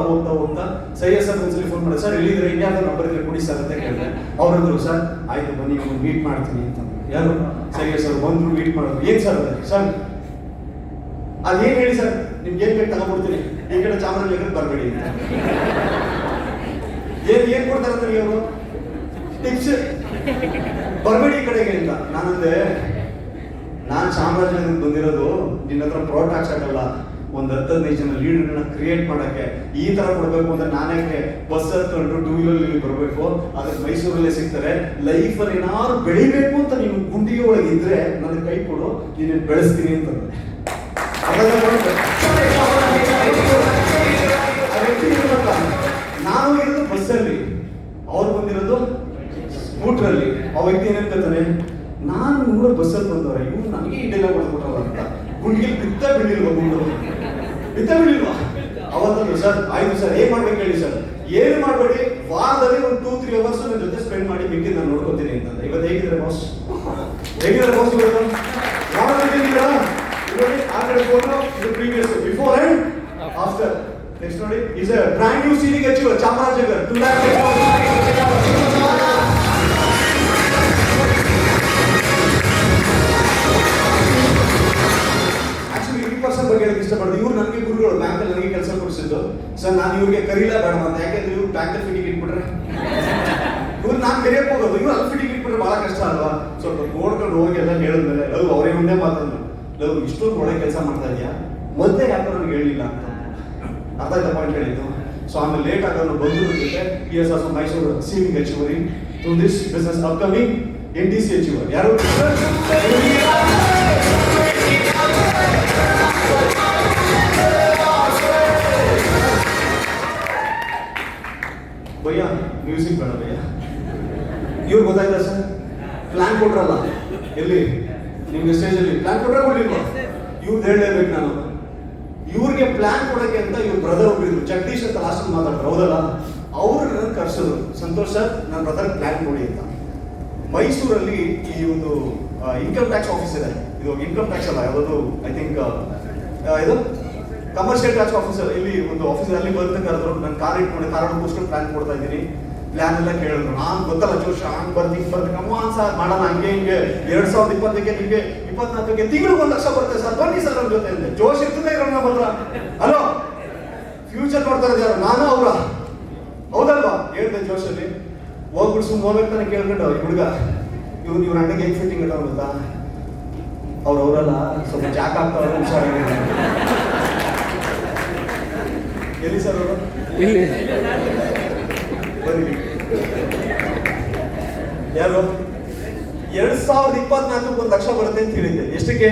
ಸೈಯದ್ ಸರ್ ಒಂದ್ಸಲಿ ಫೋನ್ ಮಾಡಿ, ಸರ್ ಎಲ್ಲಿದ್ರೆ ಇಂಡಿಯಾದ ನಂಬರ್ ಇದ್ರೆ ಕೊಡಿ ಸರ್ ಅಂತ ಕೇಳಿದೆ. ಅವ್ರಂದ್ರು ಸರ್ ಆಯ್ತು ಬನ್ನಿ ಮೀಟ್ ಮಾಡ್ತೀನಿ ಅಂತ. ಯಾರು? ಸೈಯದ್ ಸರ್ ಬಂದ್ರು, ಮೀಟ್ ಮಾಡೋದು. ಏನ್ ಸರ್ ಅದೇ ಸರ್? ಅದೇನ್ ಹೇಳಿ ಸರ್, ನಿಮ್ಗೆ ಏನ್ ಬೇಕು ತಗೊಂಡ್ಬಿಡ್ತೀನಿ, ಈ ಕಡೆ ಚಾಮರಾಜನಗರ ಬರಬೇಡಿ ಅಂತ. ಏನ್ ಕೊಡ್ತಾರೆ ಅಂದ್ರೆ ಅವರು ಟಿಪ್ಸ್, ಬರಬೇಡಿ ಈ ಕಡೆಗೆ ಅಂತ. ನಾನಂದೆ, ನಾನ್ ಚಾಮರಾಜನಗರ ಬಂದಿರೋದು ನಿನ್ನ ಹತ್ರ ಪ್ರಾಡಕ್ಟ್ ಹಾಕ್ಸಕ್ಕಲ್ಲ, ಒಂದು 10-15 ಜನ ಲೀಡರ್ಗಳನ್ನ ಕ್ರಿಯೇಟ್ ಮಾಡಕ್ಕೆ. ಈ ತರ ಕೊಡ್ಬೇಕು ಅಂದ್ರೆ ನಾನ್ಯಾಕೆ ಬಸ್ ಹತ್ಕೊಂಡು 2 ವೀಲರ್ ಬರಬೇಕು? ಅದಕ್ಕೆ ಮೈಸೂರಲ್ಲೇ ಸಿಗ್ತಾರೆ. ಲೈಫಲ್ಲಿ ಏನಾದ್ರು ಬೆಳಿಬೇಕು ಅಂತ ನೀನು ಗುಂಡಿಗೆ ಒಳಗೆ ಇದ್ರೆ ನನಗೆ ಕೈ ಕೊಡು, ನೀನು ಬೆಳೆಸ್ತೀನಿ ಅಂತಂದ್ರೆ. ನಾನು ಇರೋದು ಬಸ್ಸಲ್ಲಿ, ಅವ್ರು ಬಂದಿರೋದು ಸ್ಕೂಟ್ರಲ್ಲಿ. ಆ ವ್ಯಕ್ತಿ ಏನಂತಾನೆ, ನಾನು ಕೂಡ ಬಸ್ಸಲ್ಲಿ ಬಂದವ್ರೆ, ಇವ್ರು ನನಗೆ ಇದೆಲ್ಲ ಕೊಡ್ಬಿಟ್ಟಲ್ಲ ಅಂತ. ಗುಂಡಿಗೆ ಬಿತ್ತ ಬೀಳಿಲ್ವಾ? ಅವತ್ತಂದು ಸರ್ ಆಯ್ತು ಸರ್, ಏನ್ ಮಾಡ್ಬೇಕು ಹೇಳಿ ಸರ್? ಏನು ಮಾಡಬೇಡಿ, ವಾರದಲ್ಲಿ ಒಂದು 2-3 ಅವರ್ಸ್ ನನ್ನ ಜೊತೆ ಸ್ಪೆಂಡ್ ಮಾಡಿ ಮಿಕ್ಕಿ ನಾನು ನೋಡ್ಕೊತೀನಿ ಅಂತ. ಇವತ್ತು ಹೇಗಿದ್ದಾರೆ ಬಾಸ್? ಇವತ್ತು ಆ ಕಡೆ ಫೋಟೋ, ಇದು previous, before and after. Next ನೋಡಿ, is a brand new ceiling achiever Chamarajanagar. 2 lakh ಬಗ್ಗೆ ಇಷ್ಟಪಡ್ತೀನಿ. ಇವ್ರು ನನಗೆ ಗುರುಗಳು, ಬ್ಯಾಂಕಲ್ಲಿ ನನಗೆ ಕೆಲಸ ಕೊಡಿಸಿದ್ದು. ಸರ್ ನಾನು ಇವ್ರಿಗೆ ಕರೀಲಾ ಬೇಡ ಅಂತ, ಯಾಕೆಂದ್ರೆ ಇವ್ರು ಬ್ಯಾಂಕಲ್ಲಿ ಫಿಟಿಂಗ್ ಇಟ್ಬಿಟ್ರೆ ಇವ್ರು ನಾನು ಕರಿಯಕ್ಕೆ ಹೋಗೋದು, ಇವ್ರು ಅಲ್ಲಿ ಫಿಟಿಂಗ್ ಇಟ್ಬಿಟ್ರೆ ಬಹಳ ಕಷ್ಟ ಅಲ್ವಾ? ಸ್ವಲ್ಪ ನೋಡ್ಕೊಂಡು ಹೋಗಿ ಎಲ್ಲ ಹೇಳಿದ್ಮೇಲೆ ಅವರೇ ಮುಂದೆ ಮಾತಾಡೋದು, ಇಷ್ಟೊಂದು ಒಳ್ಳೆ ಕೆಲಸ ಮಾಡ್ತಾ ಇದೆಯಾ, ಮೊದಲೇ ಯಾಕೋ ನನಗೆ ಹೇಳಿಲ್ಲ ಅಂತ. ಅರ್ಥ ಆಯ್ತಾ ಪಾಯಿಂಟ್ ಹೇಳಿದ್ದು? ಸೊ ಆಮೇಲೆ ಲೇಟ್ ಆಗೋನು ಬಂದು ಜೊತೆ PS ಆಫ್ ಮೈಸೂರು ಸೀಲಿಂಗ್ ಅಚೀವರಿಂಗ್ to this business upcoming NTC achiever. ಯಾರು? ಭಯ್ಯ ಮ್ಯೂಸಿಕ್ ಬೇಡ ಭಯ್ಯ. ಇವ್ರು ಗೊತ್ತಾಯ್ತಾ ಸರ್? ಪ್ಲಾನ್ ಕೊಟ್ರಲ್ಲ, ಎಲ್ಲಿ ನಿಮ್ಗೆ ಸ್ಟೇಜಲ್ಲಿ ಪ್ಲಾನ್ ಕೊಟ್ರೆ ಕೊಡ್ಲಿಲ್ವಾ? ಇವ್ರದ್ದು ಹೇಳಲೇಬೇಕು ನಾನು. ಇವ್ರಿಗೆ ಪ್ಲಾನ್ ಕೊಡಕ್ಕೆ ಅಂತ ಇವ್ರ ಬ್ರದರ್ ಒಬ್ಬರಿದ್ರು, ಜಗದೀಶ್ ಅಂತ ಲಾಸ್ಟ್ ಮಾತಾಡ್ತಾರೆ, ಹೌದಲ್ಲ? ಅವ್ರು ನನ್ನ ಕರ್ಸೋದು, ಸಂತೋಷ್ ಸರ್ ನನ್ನ ಬ್ರದರ್ ಪ್ಲಾನ್ ಕೊಡಿ ಅಂತ. ಮೈಸೂರಲ್ಲಿ ಈ ಒಂದು ಇನ್ಕಮ್ ಟ್ಯಾಕ್ಸ್ ಆಫೀಸ್ ಇದೆ. ಇದು ಇನ್ಕಮ್ ಟ್ಯಾಕ್ಸ್ ಅಲ್ಲ, ಯಾವುದು ಐ ಥಿಂಕ್ ಇದು ಕಮರ್ಷಿಯಲ್ ಟ್ಯಾಕ್ಸ್ ಆಫೀಸರ್. ಇಲ್ಲಿ ಒಂದು ಆಫೀಸರ್ ಅಲ್ಲಿ ಬಂದ ಕರೆದ್ರು, ನಾನು ಕಾರ್ ಇಟ್ಕೊಂಡು ಕೂಸ್ಕೊಂಡು ಪ್ಲಾನ್ ಕೊಡ್ತಾ ಇದ್ದೀನಿ. ಪ್ಲಾನ್ ಎಲ್ಲ ಕೇಳಿದ್ರು, ನಾನು ಗೊತ್ತಲ್ಲ ಜೋಶ್, ಹಂಗೆ ಬರ್ತೀನಿ ಅಮ್ಮ ಸರ್ ಮಾಡೋಣ, ಹಂಗೆ ಹಿಂಗೆ 2020ಕ್ಕೆ ನಿಮಗೆ 24ಕ್ಕೆ ತಿಂಗಳಿಗೆ 1 ಲಕ್ಷ ಬರುತ್ತೆ ಸರ್, ಬನ್ನಿ ಸರ್ ನಮ್ಮ ಜೊತೆ ಅಂದೆ. ಜೋಶ್ ಇರ್ತದೆ ಇರೋ ನಮ್ಮ ಹತ್ರ. ಹಲೋ, ಫ್ಯೂಚರ್ ನೋಡ್ತಾರೆ ಯಾರು? ನಾನು ಅವರ, ಹೌದಲ್ವಾ? ಹೇಳ್ದೆ ಜೋಶಲ್ಲಿ ಹೋಗ್ಬಿಟ್ಟು ಸುಮ್ಮನೆ ಹೋಗ್ಬೇಕು ತಾನೆ ಕೇಳ್ಕೊಂಡು ಈ ಹುಡುಗ ಇವ್ರ ಅಣ್ಣಗೆ ಹೆಂಗ್ ಫಿಟ್ಟಿಂಗ್ ಇಟ್ಟವ್ರು ಗೊತ್ತಾ? ಅವರಲ್ಲ ಸ್ವಲ್ಪ ಜಾಕ್ ಆಗ್ತಾವ್ರೆ, ಹುಷಾರಾಗಿ. ಎಲ್ಲಿ ಸರ್ ಅವರು? ಇಲ್ಲಿ ಬನ್ನಿ. ಯಾರು? 2024 1 ಲಕ್ಷ ಬರುತ್ತೆ ಅಂತ ಹೇಳಿದ್ದೆ. ಎಷ್ಟಕ್ಕೆ?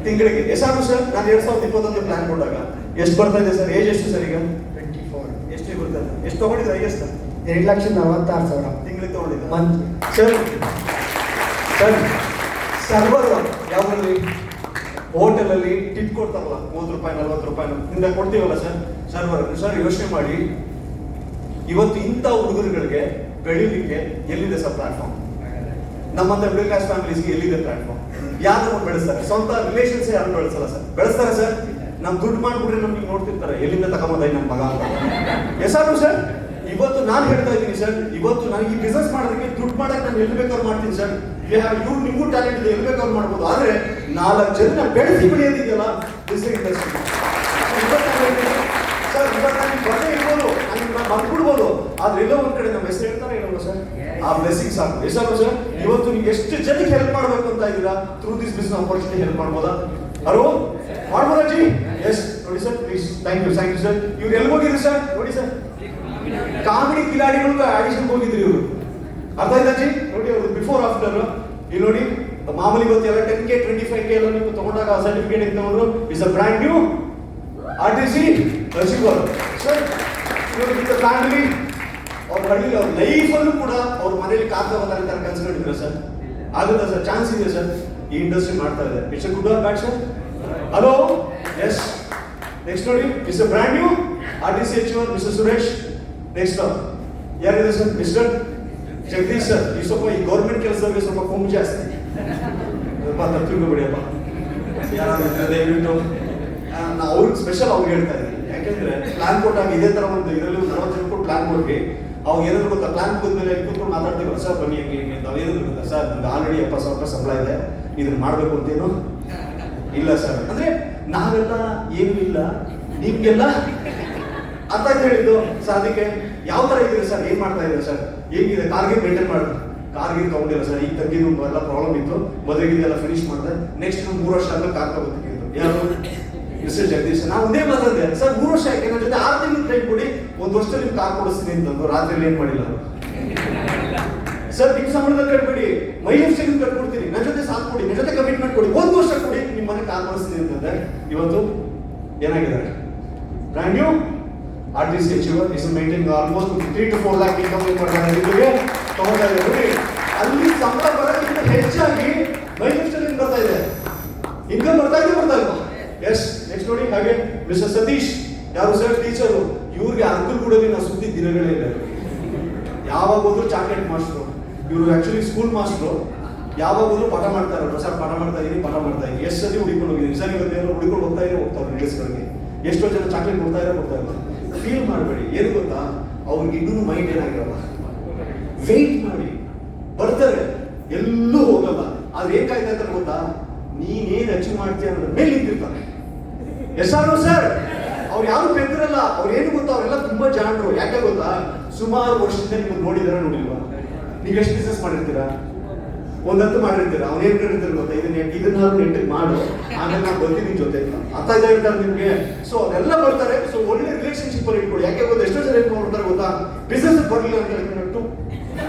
ತಿಂಗಳಿಗೆ. ಎಷ್ಟಾದ್ರು ಸರ್? ನಾನು 2021 ಪ್ಲಾನ್ ಕೊಟ್ಟಾಗ ಎಷ್ಟು ಬರ್ತಾ ಇದೆ ಸರ್? ಏಜ್ ಎಷ್ಟು ಸರ್ ಈಗ? 24. ಎಷ್ಟು ಬರ್ತದೆ? ಎಷ್ಟು ತಗೊಂಡಿದ್ರೆ ಎಷ್ಟು? 2,46,000 ತಿಂಗಳಿಗೆ ತಗೊಂಡಿದ್ದ ಮಂತ್. ಸರ್ ಸರ್ವರ್ ಯಾವ್ದ್ರಲ್ಲಿ ಹೋಟೆಲಲ್ಲಿ ಟಿಪ್ ಕೊಡ್ತಾರಲ್ಲ 30 ರೂಪಾಯಿ 40 ರೂಪಾಯಿ ಇಂದ ಕೊಡ್ತೀವಲ್ಲ ಸರ್ ಸರ್ವರ್. ಸರ್ ಯೋಚನೆ ಮಾಡಿ, ಇವತ್ತು ಇಂಥ ಹುಡುಗರುಗಳಿಗೆ ಬೆಳೀಲಿಕ್ಕೆ ಎಲ್ಲಿದೆ ಸರ್ ಪ್ಲಾಟ್ಫಾರ್ಮ್? ನಮ್ಮಂತ ಮಿಡಲ್ ಕ್ಲಾಸ್ ಫ್ಯಾಮಿಲೀಸ್ಗೆ ಎಲ್ಲಿದೆ ಪ್ಲಾಟ್ಫಾರ್ಮ್? ಯಾರು ನಮ್ಮನ್ನು ಬೆಳೆಸ್ತಾರೆ? ಸ್ವಂತ ರಿಲೇಷನ್ಸ್ ಯಾರು ಬೆಳೆಸಲ್ಲ ಸರ್. ಬೆಳೆಸ್ತಾರೆ ಸರ್? ನಮ್ ದುಡ್ಡು ಮಾಡ್ಬಿಟ್ರೆ ನಮ್ಗೆ ನೋಡ್ತಿರ್ತಾರೆ, ಎಲ್ಲಿಂದ ತಗೊಂಬಂದ ನಮ್ಮ ಮಗ ಅಂತ. ಎಸಾರು ಸರ್, ಇವತ್ತು ನಾನು ಹೇಳ್ತಾ ಇದ್ದೀನಿ ಸರ್, ಇವತ್ತು ನಾನು ಈ ಬಿಸ್ನೆಸ್ ಮಾಡೋದಕ್ಕೆ ದುಡ್ಡು ಮಾಡಕ್ಕೆ ನಾನು ಎಲ್ಲಿ ಬೇಕಾದ್ರು ಮಾಡ್ತೀನಿ ಸರ್. ಇವ್ರು ನಿಮಗೂ ಟ್ಯಾಲೆಂಟ್ ಇದೆ, ಎಲ್ಲಿ ಬೇಕಾದ್ರು ಮಾಡ್ಬೋದು. ಆದ್ರೆ 4 ಜನ ಬೆಳೆಸಿ ಬೆಳೆಯೋದಿದೆಯಲ್ಲ ಬಿಸ್ನೆಸ್ ಇಂಡಸ್ಟ್ರಿ ಸರ್. ಇವತ್ತು ನನಗೆ ಬರದೇ ಇರ್ಬೋದು, ನಾನು ಮರ್ಬಿಡ್ಬೋದು, ಆದ್ರೆ ಎಲ್ಲೋ ಒಂದ್ ಕಡೆ ನಮ್ಮ ಹೆಸರು ಹೇಳ್ತಾರೆ ಇರೋಲ್ಲ ಸರ್. ಆ ಬ್ಲೆಸ್ಸಿಂಗ್ ಸಾಕು. ಎಸಾರು ಸರ್, ಇವತ್ತು ನೀವು ಎಷ್ಟು ಜನಕ್ಕೆ ಹೆಲ್ಪ್ ಮಾಡ್ಬೇಕು ಅಂತ ಇದ್ದೀರಾ through this business opportunity help ಮಾಡ್ಬೋದಾ? ಅರೋ ಮಾಡ್ಬೋದಾ ಜಿ? ಎಸ್ ನೋಡಿ sir, please. Thank you sir. ಇವ್ರು ಎಲ್ಲಿ ಹೋಗಿದ್ರು ಸರ್? ನೋಡಿ ಸರ್, ಕಾಮಿಡಿ ಕಿಲಾಡಿಗಳಿಗೂ ಆಡಿಷನ್ ಹೋಗಿದ್ರಿ ಇವರು. ಅರ್ಥ ಆಯ್ತಾ ಜಿ? ನೋಡಿ ಅವ್ರು ಬಿಫೋರ್ ಆಫ್ಟರ್ ಇಲ್ಲಿ ನೋಡಿ. ಮಾಮೂಲಿ ಗೊತ್ತಿಲ್ಲ 10K 25K ಎಲ್ಲ ನೀವು ತಗೊಂಡಾಗ ಸರ್ಟಿಫಿಕೇಟ್ ಅಂತ ತಗೊಂಡ್ರು. Is a brand new RTC achiever sir. With family ಅವ್ರ ಹಳ್ಳಿ ಅವ್ರ ಲೈಫಲ್ಲೂ ಕೂಡ ಅವ್ರ ಮನೇಲಿ ಕಾಕ ಬರ್ತಾರೆ ಅಂತ ಕನ್ಸ್ಕೊಂಡಿದ್ರ ಸರ್. ಆಗುತ್ತಾ ಸರ್? ಚಾನ್ಸ್ ಇದೆ ಸರ್. ಈ ಇಂಡಸ್ಟ್ರಿ ಮಾಡ್ತಾ ಇದೆ. It's a good or bad sir? Hello yes. Next ನೋಡಿ, it's a brand new RTC achiever mister Suresh. Next ಯಾರಿದೆ ಸರ್? Mister Jagadish sir. ಈ ಸ್ವಲ್ಪ ಈ ಗೌರ್ಮೆಂಟ್ ಕೆಲಸದವ್ರಿಗೆ ಸ್ವಲ್ಪ ಕೊಂಬು ಜಾಸ್ತಿ. ತಪ್ಪಿಬಿಡಿಯಪ್ಪ ಯಾರಾದ್ರೂ ದಯವಿಟ್ಟು ನಾವು ಅವ್ರಿಗೆ ಸ್ಪೆಷಲ್ ಅವ್ರಿಗೆ ಹೇಳ್ತಾ ಇದ್ದೀನಿ. ಯಾಕೆಂದ್ರೆ ಪ್ಲಾನ್ ಕೊಟ್ಟಾಗ ಇದೇ ತರ ಒಂದು ಇದರಲ್ಲಿ 40 ಜನ ಕೊಟ್ಟು ಪ್ಲಾನ್ ಕೊಟ್ರಿ. ಅವಾಗ ಏನಾದ್ರು ಗೊತ್ತಾ, ಪ್ಲಾನ್ ಮುಗಿದ್ಮೇಲೆ ಕೂತ್ಕೊಂಡು ಮಾತಾಡ್ತೀವಿ ಸರ್ ಬನ್ನಿ ಹೆಂಗೆ ಅಂತ. ಏನಾದ್ರು ಗೊತ್ತಾ ಸರ್, ನಮ್ಗೆ ಆಲ್ರೆಡಿ 70,000 ರೂಪಾಯಿ ಸಂಬಳ ಇದೆ, ಇದನ್ನ ಮಾಡ್ಬೇಕು ಅಂತೇನು ಇಲ್ಲ ಸರ್. ಅಂದ್ರೆ ನಾವೆಲ್ಲ ಏನೂ ಇಲ್ಲ, ನಿಮ್ಗೆಲ್ಲ ಅರ್ಥ ಆಯ್ತು ಹೇಳಿದ್ದು ಸರ್. ಅದಕ್ಕೆ ಯಾವ ತರ ಇದೆ ಸರ್? ಏನ್ ಮಾಡ್ತಾ ಇದೆ ಸರ್? ಹೇಗಿದೆ? ಕಾರ್ಗಿಲ್ ಮೇಂಟೈನ್ ಮಾಡಿದ್ರು. ಕಾರ್ಗಿಲ್ ತಗೊಂಡಿಲ್ಲ ಸರ್. ಈಗ ತಗ್ಗಿದ್ದು ಎಲ್ಲ ಪ್ರಾಬ್ಲಮ್ ಇತ್ತು, ಮದುವೆಗಿದೆಲ್ಲ ಫಿನಿಶ್ ಮಾಡಿದೆ. ನೆಕ್ಸ್ಟ್ 3 ವರ್ಷ ಆದ್ಮೇಲೆ ಕಾರ್ ತಗೋತಿದ್ದು ಯಾರು? ಮಿಸ್ಟರ್ ಜಗದೀಶ್. ನಾವು ಒಂದೇ ಮಾತಾಡಿದೆ ಸರ್, 3 ವರ್ಷ ಯಾಕೆ ನನ್ನ ಜೊತೆ 6 ತಿಂಗಳು ಟೈಮ್ ಕೊಡಿ, 1 ವರ್ಷದಲ್ಲಿ ನಿಮ್ಗೆ ಕಾರ್ ಕೊಡಿಸ್ತೀನಿ ಅಂತಂದು. ರಾತ್ರಿಯಲ್ಲಿ ಏನ್ ಮಾಡಿಲ್ಲ ಸರ್. ನಿಮ್ಮ ಸಂಬಳದಲ್ಲಿ ಕಟ್ಬಿಡಿ, ಮೈಲೇಜ್ ಸೆಕೆಂಡ್ ಕಟ್ಕೊಡ್ತೀನಿ, ನನ್ನ ಜೊತೆ ಸಾಥ್ ಕೊಡಿ, ನನ್ನ ಜೊತೆ ಕಮಿಟ್ಮೆಂಟ್ ಕೊಡಿ, 1 ವರ್ಷ ಕೊಡಿ, ನಿಮ್ಮ ಮನೆ ಕಾರ್ ಕೊಡಿಸ್ತೀನಿ ಅಂತಂದ್ರೆ ಇವತ್ತು ಏನಾಗಿದ್ದಾರೆ? Brand new RTC achiever is maintain almost 3 to 4 lakh income ಮಾಡ್ತಾರೆ. ಇದಕ್ಕೆ ತಗೊಳ್ತಾ ಇದೆ ನೋಡಿ. ಅಲ್ಲಿ ಸಂಬಳ ಬರೋದಕ್ಕಿಂತ ಹೆಚ್ಚಾಗಿ ಮೈಲೇಜ್ ಬರ್ತಾ ಇದೆ, ಇನ್ಕಮ್ ಬರ್ತಾ ಇಲ್ವಾ? ಎಸ್. ನೆಕ್ಸ್ಟ್ ನೋಡಿ, ಹಾಗೆ ಮಿಸ್ಟರ್ ಸತೀಶ್. ಯಾರು ಸರ್? ಟೀಚರು. ಇವ್ರಿಗೆ ಅಂಕಲ್ ಕೂಡ ನಾವು ಸುದ್ದಿ ದಿನಗಳೇ ಇಲ್ಲ. ಯಾವಾಗ ಹೋದ್ರು ಚಾಕ್ಲೇಟ್ ಮಾಸ್ಟ್ರು. ಇವರು ಆಕ್ಚುಲಿ ಸ್ಕೂಲ್ ಮಾಸ್ಟ್ರು. ಯಾವಾಗ ಹೋದ್ರು ಪಾಠ ಮಾಡ್ತಾ ಇರೋರು. ಸರ್ ಪಾಠ ಮಾಡ್ತಾ ಇದೀನಿ. ಎಷ್ಟು ಸತಿ ಹುಡುಕೊಂಡು ಹೋಗಿದ್ದೀನಿ ಸರ್. ಇವತ್ತೇನೋ ಹುಡುಕೊಂಡು ಹೋಗ್ತಾರೆ ರಿಲೀಸ್ಗಳಿಗೆ. ಎಷ್ಟೋ ಜನ ಚಾಕ್ಲೇಟ್ ಕೊಡ್ತಾ ಇರೋ. ಫೀಲ್ ಮಾಡಬೇಡಿ. ಏನು ಗೊತ್ತಾ, ಅವ್ರಿಗೆ ಇನ್ನೂ ಮೈಂಡ್ ಏನಾಗಿರಲ್ಲ. ವೆಯ್ಟ್ ಮಾಡಿ, ಬರ್ತಾರೆ, ಎಲ್ಲೂ ಹೋಗಲ್ಲ. ಆದ್ರೆ ಏನ್ ಕಾಯ್ತಾ ಇರ್ತಾರೆ ಗೊತ್ತಾ, ನೀನೇನ್ ಅಚೀವ್ ಮಾಡ್ತೀಯ ಅನ್ನೋದ್ರ ಮೇಲೆ ನಿಂತಿರ್ತಾರೆ. ಎಸ್ಆರ್ ಸರ್, ಅವ್ರು ಯಾರು ಬೆಂದಿರಲ್ಲ. ಅವ್ರು ಏನು ಗೊತ್ತಾ, ಅವರೆಲ್ಲ ತುಂಬಾ ಜಾಣರು. ಯಾಕೆ ಗೊತ್ತಾ, ಸುಮಾರು ವರ್ಷದಿಂದ ನಿಮ್ಮನ್ನು ನೋಡಿಲ್ವಾ? ನೀವು ಎಷ್ಟು ಬಿಸ್ನೆಸ್ ಮಾಡಿರ್ತೀರಾ? ಒಂದಂತೂ ಮಾಡಿರ್ತೀರ. ಅವ್ನು ಏನ್ ಹೇಳಿರ್ತಾರೆ ಗೊತ್ತಾ, ಇದನ್ನಾದ್ರು ನೆಟ್ಟಿಗೆ ಮಾಡು, ಆಮೇಲೆ ನಾನು ಬರ್ತೀನಿ ಜೊತೆ ಅಂತ. ಅರ್ಥ ಇರ್ತಾರೆ ನಿಮ್ಗೆ. ಸೊ ಅವರೆಲ್ಲ ಬರ್ತಾರೆ. ಸೊ ಒಳ್ಳೆ ರಿಲೇಶನ್ಶಿಪ್ ಅಲ್ಲಿ ಇಟ್ಕೊಳ್ಳಿ. ಯಾಕೆ ಗೊತ್ತಾ, ಎಷ್ಟೋ ಜನ ಏನ್ ಮಾಡ್ತಾರೆ ಗೊತ್ತಾ, ಬಿಸ್ನೆಸ್ ಬರ್ಲಿಲ್ಲ ಅಂತ ಹೇಳ್ಬಿಟ್ಟು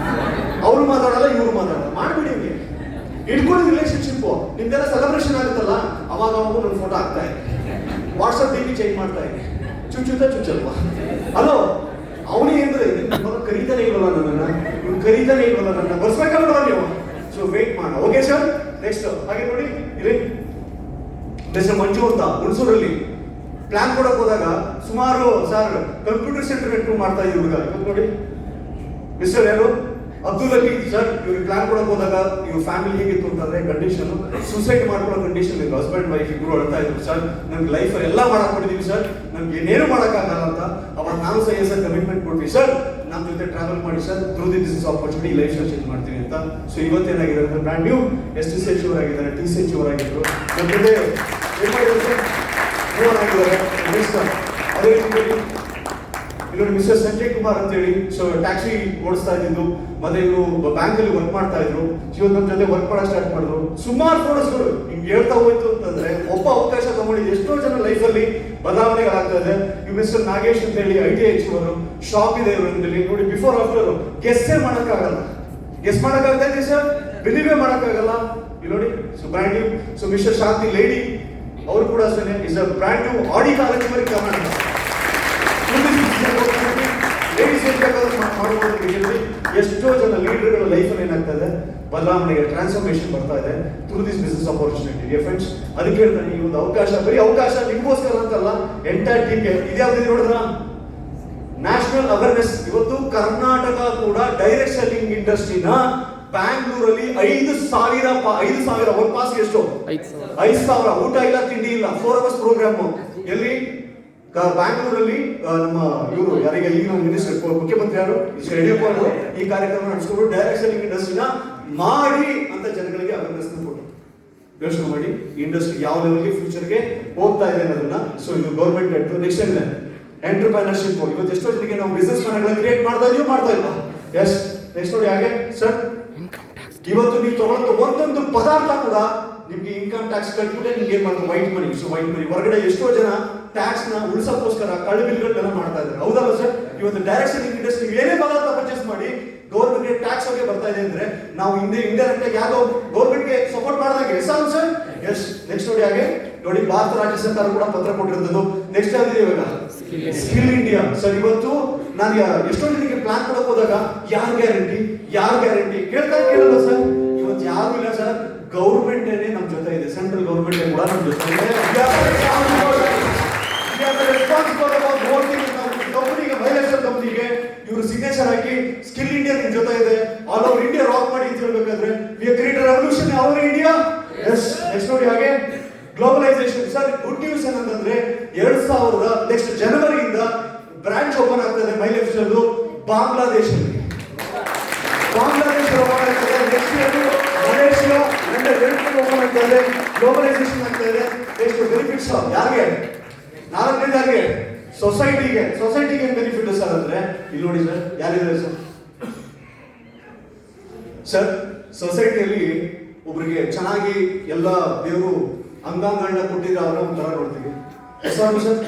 ಅವ್ರು ಮಾತಾಡಲ್ಲ, ಇವ್ರು ಮಾತಾಡಲ್ಲ. ಮಾಡ್ಬಿಡಿ, ಇಟ್ಕೊಳ್ಳಿ ರಿಲೇಶನ್ಶಿಪ್. ನಿಮ್ದೆಲ್ಲ ಸೆಲೆಬ್ರೇಷನ್ ಆಗುತ್ತಲ್ಲ, ಅವಾಗ ನನ್ನ ಫೋಟೋ ಹಾಕ್ತಾ ಇದೆ, ವಾಟ್ಸಪ್ ಡಿ ಪಿ ಚೇಂಜ್ ಮಾಡ್ತಾ ಇದೆ, ಚುಚ್ಚಲ್ವಾ? ಹಲೋ, ಅವನೇ ಏನ್ರೆ ಕರೀತಾನೆ ಇಲ್ವಲ್ಲ ನನ್ನನ್ನು, ಕರೀತಾನೆ ಇಲ್ವಲ್ಲ ನನ್ನ, ಬರ್ಸ್ಬೇಕಲ್ವ ನೀವು? ಸೊ ವೇಟ್ ಮಾಡ. Okay sir. ನೆಕ್ಸ್ಟ್ ಹಾಗೆ ನೋಡಿ, ಇಲ್ಲಿ ಮಿಸ್ಟರ್ ಮಂಜು ಅಂತ ಹುಣಸೂರಲ್ಲಿ ಪ್ಲಾನ್ ಕೊಡಕ್ ಹೋದಾಗ ಸುಮಾರು ಸರ್ ಕಂಪ್ಯೂಟರ್ ಸೆಂಟರ್ ಇಂಪ್ರೂವ್ ಮಾಡ್ತಾ ಇದ್ದೀವಿ ಹುಡುಗ. ಇವತ್ತು ನೋಡಿ ಮಿಸ್ಟರ್ ಯಾರು? ಅಬ್ದುಲ್ ಅಲಿ ಸರ್. ಇವ್ರಿಗೆ ಪ್ಲಾನ್ ಕೊಡಕ್ ಹೋದಾಗ ಇವ್ರ ಫ್ಯಾಮಿಲಿ ಹೇಗಿತ್ತು ಅಂತಂದ್ರೆ ಕಂಡೀಷನ್, ಸೂಸೈಡ್ ಮಾಡ್ಕೊಳ್ಳೋ ಕಂಡೀಷನ್ ಇದ್ರು. ಹಸ್ಬೆಂಡ್ ವೈಫ್ ಇಬ್ರು ಅಳ್ತಾ ಇದ್ರು. ಸರ್ ನಮ್ಗೆ ಲೈಫಲ್ಲಿ ಎಲ್ಲ ಮಾಡಕ್ ಕೊಟ್ಟಿದೀವಿ ಸರ್, ನಮ್ಗೆ ಏನೇನು ಮಾಡೋಕ್ಕಾಗಲ್ಲ ಅಂತ. ಅವಾಗ ನಾನು ಸರ್ ಕಮಿಟ್ಮೆಂಟ್ ಕೊಡ್ತೀವಿ ಸರ್, ನಮ್ಮ ಜೊತೆ ಟ್ರಾವೆಲ್ ಮಾಡಿ sir, through the business opportunity life style change ಮಾಡ್ತೀವಿ ಅಂತ. ಸೊ ಇವತ್ತೇನಾಗಿದೆ ಅಂದ್ರೆ ಬ್ರ್ಯಾಂಡ್ ನ್ಯೂ STC ಅಚೀವರ್ ಆಗಿದ್ದಾರೆ, TC ಅಚೀವರ್ ಆಗಿದ್ರು. ನಮ್ಮ ಜೊತೆ ಏನ್ ಮಾಡಿದ್ರು ಸರ್, ಆಗಿದ್ದಾರೆ. ಅದೇ ಇಲ್ಲೊಂದು ಮಿಸ್ಟರ್ ಸಂಜಯ್ ಕುಮಾರ್ ಅಂತ ಹೇಳಿ, ಸೊ ಟ್ಯಾಕ್ಸಿ ಓಡಿಸ್ತಾ ಇದ್ದು, ಮತ್ತೆ ಇವರು ಬ್ಯಾಂಕ್ ಅಲ್ಲಿ ವರ್ಕ್ ಮಾಡ್ತಾ ಇದ್ರು. ಇವತ್ತು ನಮ್ಮ ಜೊತೆ ವರ್ಕ್ ಮಾಡಕ್ ಸ್ಟಾರ್ಟ್ ಮಾಡಿದ್ರು. ಸುಮಾರು ಫೋಟೋಸ್ಗಳು ಹಿಂಗೆ ಹೇಳ್ತಾ ಹೋಯ್ತು ಅಂತಂದ್ರೆ ಒಬ್ಬ ಅವಕಾಶ ತಗೊಂಡಿದ್ದು ಎಷ್ಟೋ ಜನ ಲೈಫ್ ಅಲ್ಲಿ ಬದಲಾವಣೆಗಳಾಗ್ತಾ ಇದೆ. ಇವ್ ಮಿಸ್ಟರ್ ನಾಗೇಶ್ ಅಂತ ಹೇಳಿ IT ಅಚೀವರ್, ಶಾಪ್ ಇದೆ ಇವರಲ್ಲಿ ನೋಡಿ. ಬಿಫೋರ್ ಆಫ್ಟರ್ ಗೆಸ್ಸೇ ಮಾಡಕ್ಕಾಗಲ್ಲ. ಗೆಸ್ ಮಾಡಕ್ಕಾಗ್ತಾ ಇದೆ ಸರ್, ಬಿಲೀವೇ ಮಾಡಕ್ಕಾಗಲ್ಲ. ಇಲ್ಲಿ ನೋಡಿ, so brand new, so mister Shanti lady ಅವರು ಕೂಡ ಅಷ್ಟೇ is a brand new Audi college ಬರೀ ಕರ್ನಾಟಕ. ಲೇಡೀಸ್ ಮಾಡುವುದಕ್ಕೆ ಎಷ್ಟೋ ಜನ ಲೀಡರ್ಗಳ ಲೈಫಲ್ಲಿ ಏನಾಗ್ತದೆ, ಬದಲಾವಣೆಗೆ ಟ್ರಾನ್ಸ್ಫಾರ್ಮೇಶನ್ ಬರ್ತಾ ಇದೆ through this business opportunity. Friends, ಅದಕ್ಕೆ ಹೇಳ್ತಾನೆ ಈ ಒಂದು ಅವಕಾಶ ಬರೀ ಅವಕಾಶ ನಿಮಗೋಸ್ಕರ ಅಂತಲ್ಲ, ಎಂಟೈರ್ ಟೀಮ್ಗೆ. ಇದ್ಯಾವ್ದು ನೋಡಿದ್ರ ನ್ಯಾಷನಲ್ ಅವೇರ್ನೆಸ್. ಇವತ್ತು ಕರ್ನಾಟಕ ಕೂಡ ಡೈರೆಕ್ಟ್ ಸೆಲ್ಲಿಂಗ್ ಇಂಡಸ್ಟ್ರಿನ ಬ್ಯಾಂಗ್ಳೂರಲ್ಲಿ 5,000 ಒಂದು ಪಾಸ್ ಎಷ್ಟು 5,000 ಊಟ ಇಲ್ಲ ತಿಂಡಿ ಇಲ್ಲ 4 ಅವರ್ಸ್ ಪ್ರೋಗ್ರಾಮ್. ಎಲ್ಲಿ ಬ್ಯಾಂಗ್ಳೂರಲ್ಲಿ ನಮ್ಮ ಇವರು ಯಾರಿಗೆ ಈಗ ಮಿನಿಸ್ಟರ್ ಮುಖ್ಯಮಂತ್ರಿ ಯಾರು ಯಡಿಯೂರಪ್ಪ ಅವರು ಈ ಕಾರ್ಯಕ್ರಮ ನಡೆಸ್ಕೊಂಡು ಡೈರೆಕ್ಟ್ ಸೆಲ್ಲಿಂಗ್ ಇಂಡಸ್ಟ್ರಿನ ಮಾಡಿ ಅಂತ ಜನಗಳಿಗೆ ಅವೇರ್ನೆಸ್ ಕೊಟ್ಟು ಯೋಚನೆ ಮಾಡಿ ಇಂಡಸ್ಟ್ರಿ ಯಾವ ಲೆವೆಲ್ಗೆ ಫ್ಯೂಚರ್ಗೆ ಹೋಗ್ತಾ ಇದೆ ಅನ್ನೋದನ್ನ. ಸೊ ಇದು ಗೌರ್ಮೆಂಟ್ ನೆಕ್ಸ್ಟ್ ಏನಿದೆ ಎಂಟರ್ಪ್ರೈನರ್ಶಿಪ್. ಇವತ್ತು ಎಷ್ಟೋ ಜನರಿಗೆ ನಾವು ಬಿಸ್ನೆಸ್ ಮನೆಗಳನ್ನ ಕ್ರಿಯೇಟ್ ಮಾಡ್ತಾ ಇಲ್ಲ. ಎಸ್, ನೆಕ್ಸ್ಟ್ ನೋಡಿ ಹಾಗೆ ಸರ್, ಇವತ್ತು ನೀವು ತಗೊಳ್ಳೋ ಒಂದೊಂದು ಪದಾರ್ಥ ಕೂಡ ನಿಮ್ಗೆ ಇನ್ಕಮ್ ಟ್ಯಾಕ್ಸ್ ಕಟ್ಬಿಟ್ಟೆ ನಿಮ್ಗೆ ಏನ್ ಮಾಡ್ತಾರೆ ವೈಟ್ ಮನಿ. ಸೊ ವೈಟ್ ಮನಿ ಹೊರಗಡೆ ಎಷ್ಟೋ ಜನ ಟ್ಯಾಕ್ಸ್ ನ ಉಳಿಸೋಕ್ಕೋಸ್ಕರ ಕಳ್ಳ ಬಿಲ್ಗಳನ್ನ ಮಾಡ್ತಾ ಇದ್ದಾರೆ, ಹೌದಲ್ಲ ಸರ್? ಇವತ್ತು ಡೈರೆಕ್ಟ್ ಸೆಲ್ಲಿಂಗ್ ಇಂಡಸ್ಟ್ರಿ ಏನೇ ಪದಾರ್ಥ ಪರ್ಚೇಸ್ ಮಾಡಿ ಗೌರ್ಮೆಂಟ್ಗೆ ಟ್ಯಾಕ್ಸ್ ಬಗ್ಗೆ ಬರ್ತಾ ಇದೆ ಅಂದ್ರೆ ನಾವು ಇಂಡೈರೆಕ್ಟ್ ಆಗಿ ಯಾವ್ದೋ ಗೌರ್ಮೆಂಟ್ಗೆ ಸಪೋರ್ಟ್ ಮಾಡಿದಾಗೆ ಎಸ್ ಸರ್. ಎಸ್, ನೆಕ್ಸ್ಟ್ ನೋಡಿ ಹಾಗೆ ನೋಡಿ, ಭಾರತ ರಾಜ್ಯ ಸರ್ಕಾರ ಕೂಡ ಪತ್ರ ಕೊಟ್ಟಿರೋದು. ನೆಕ್ಸ್ಟ್ ಯಾವ್ದಿದೆ ಇವಾಗ ಸ್ಕಿಲ್ ಇಂಡಿಯಾ. ಸರ್, ಇವತ್ತು ನಾನು ಎಷ್ಟೋ ಜನಕ್ಕೆ ಪ್ಲಾನ್ ಕೊಡಕ್ ಹೋದಾಗ ಯಾರು ಗ್ಯಾರಂಟಿ ಕೇಳಲ್ಲ ಸರ್. ಇವತ್ತು ಯಾರು ಇಲ್ಲ ಸರ್, ಗೌರ್ಮೆಂಟ್ ನಮ್ ಜೊತೆ ಇದೆ, ಸೆಂಟ್ರಲ್ ಗೌರ್ಮೆಂಟ್ ಕೂಡ ನಮ್ ಜೊತೆ ಇದೆ. ಕಂಪನಿಗೆ ಇವರು ಸಿಗ್ನೇಚರ್ ಹಾಕಿ ಸ್ಕಿಲ್ ಇಂಡಿಯಾ ನಿಮ್ ಜೊತೆ ಇದೆ, ಆಲ್ ಓವರ್ ಇಂಡಿಯಾ ರಾಕ್ ಮಾಡಿ ಅಂತ ಹೇಳ್ಬೇಕಾದ್ರೆ we are create revolution all over India. Yes, next ನೋಡಿ ಹಾಗೆ ಗ್ಲೋಬಲೈಸೇಷನ್. ಸರ್, ಗುಡ್ ನ್ಯೂಸ್ ಏನಂತಂದ್ರೆ 2000 ನೆಕ್ಸ್ಟ್ ಜನವರಿಯಿಂದ ಬ್ರಾಂಚ್ ಓಪನ್ ಆಗ್ತದೆ ಮೈಲೇಶ್ವರ್ ಬಾಂಗ್ಲಾದೇಶಲ್ಲಿ. ಓಪನ್ ಆಗ್ತದೆ, ನೆಕ್ಸ್ಟ್ ಮಲೇಷಿಯಾ ಓಪನ್ ಆಗ್ತದೆ, ಗ್ಲೋಬಲೈಸೇಷನ್ ಆಗ್ತಾ ಇದೆ. ಎಷ್ಟು ಬೆನಿಫಿಟ್ಸ್ ಯಾರಿಗೆ? 4ನೇದು ಯಾರಿಗೆ? ಸೊಸೈಟಿಗೆ ಬೆನಿಫಿಟ್ ಸರ್ ಅಂದ್ರೆ ಇಲ್ಲಿ ನೋಡಿ ಸರ್, ಯಾರಿದ್ದಾರೆ ಸರ್ ಸೊಸೈಟಿಯಲ್ಲಿ ಒಬ್ರಿಗೆ ಚೆನ್ನಾಗಿ ಎಲ್ಲ ದೇವರು ಅಂಗಾಂಗಗಳನ್ನ ಕೊಟ್ಟಿದ್ರೆ ಅವರ ಒಂಥರ ನೋಡ್ತೀವಿ ಸರ್.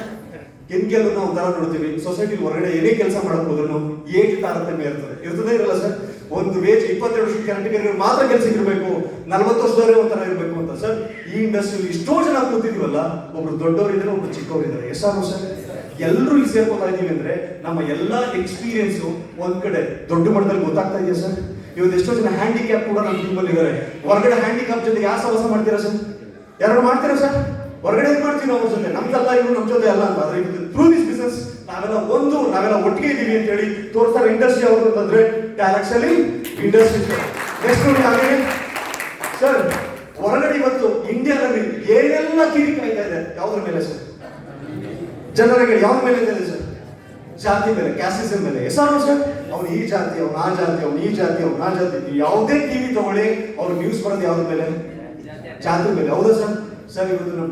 ಕೆಲವು ನಾವು ಒಂಥರ ನೋಡ್ತೀವಿ. ಸೊಸೈಟಿ ಹೊರಗಡೆ ಏನೇ ಕೆಲಸ ಮಾಡಕ್ ಹೋದ್ರು ಏಜ್ ತಾರತಮ್ಯ ಇರ್ತದೆ ಇರಲ್ಲ ಸರ್. ಒಂದು ವೇಜ್ 22 ವರ್ಷದ ಕ್ಯಾಂಡಿಡೇಟ್ ಮಾತ್ರ ಕೆಲಸಕ್ಕೆ ಇರಬೇಕು, 40 ವರ್ಷದವರೇ ಒಂಥರ ಇರಬೇಕು ಅಂತ ಸರ್. ಈ ಇಂಡಸ್ಟ್ರಿಯಲ್ಲಿ ಇಷ್ಟೋ ಜನ ಕೂತಿದೀವಲ್ಲ, ಒಬ್ರು ದೊಡ್ಡವರಿದ್ದಾರೆ, ಒಬ್ರು ಚಿಕ್ಕವರಿದ್ದಾರೆ. ಸರ್ ಎಲ್ಲರೂ ಇಲ್ಲಿ ಸೇರ್ಕೊತಾ ಇದೀವಿ ಅಂದ್ರೆ ನಮ್ಮ ಎಲ್ಲಾ ಎಕ್ಸ್ಪೀರಿಯನ್ಸ್ ಒಂದ್ ಕಡೆ ದೊಡ್ಡ ಮಟ್ಟದಲ್ಲಿ ಗೊತ್ತಾಗ್ತಾ ಇದೆಯಾ ಸರ್? ಇವತ್ತು ಎಷ್ಟೋ ಜನ ಹ್ಯಾಂಡಿಕ್ಯಾಪ್ ಕೂಡ ನಮ್ಮ ಟೀಮಲ್ಲಿ ಇದ್ದಾರೆ. ಹೊರಗಡೆ ಹ್ಯಾಂಡಿಕ್ಯಾಪ್ ಜೊತೆ ಯಾವ ಸಹವಾಸ ಮಾಡ್ತೀರಾ ಸರ್? ಯಾರು ಮಾಡ್ತೀರಾ ಸರ್? ಹೊರಗಡೆ ಮಾಡ್ತೀವಿ ನಾವು ಜೊತೆ, ನಮ್ದಲ್ಲ ಇವರು ನಮ್ಮ ಜೊತೆ ಅಲ್ಲ ಅಂತ. ಆದ್ರೆ ಥ್ರೂ ದಿಸ್ ಬಿಸ್ನೆಸ್ ನಾವೆಲ್ಲ ಒಟ್ಟಿಗೆ ಇದೀವಿ ಅಂತ ಹೇಳಿ ತೋರಿಸ್ತಾರೆ ಇಂಡಸ್ಟ್ರಿ ಅವರು ಅಂತಂದ್ರೆ ಡೈರೆಕ್ಟ್ ಸೆಲ್ಲಿಂಗ್ ಇಂಡಸ್ಟ್ರಿ. ನೆಕ್ಸ್ಟ್ ನೋಡಿ ಹಾಗೆ ಸರ್, ಹೊರಗಡೆ ಇವತ್ತು ಇಂಡಿಯಾದಲ್ಲಿ ಏನೆಲ್ಲ ಕಿರಿಕಾಯ್ತಾ ಇದೆ ಯಾವ್ದ್ರ ಮೇಲೆ ಸರ್? ಜನರಿಗೆ ಯಾವ ಮೇಲೆ ಇದೆ ಸರ್? ಜಾತಿ ಮೇಲೆ, ಕ್ಯಾಸ್ಟಿಸಮ್ ಮೇಲೆ. ಹೆಸರು ಸರ್, ಅವ್ನು ಈ ಜಾತಿ, ಅವ್ನು ಆ ಜಾತಿ, ಅವ್ನು ಈ ಜಾತಿ, ಅವ್ನು ಆ ಜಾತಿ. ಯಾವುದೇ ಟಿವಿ ತಗೊಳ್ಳಿ ಅವ್ರು ನ್ಯೂಸ್ ಬರೋದು ಯಾವ್ದ್ರ ಮೇಲೆ? ಜಾತಿ ಮೇಲೆ, ಹೌದಾ ಸರ್? ಸರ್, ಇವತ್ತು ನಮ್ಮ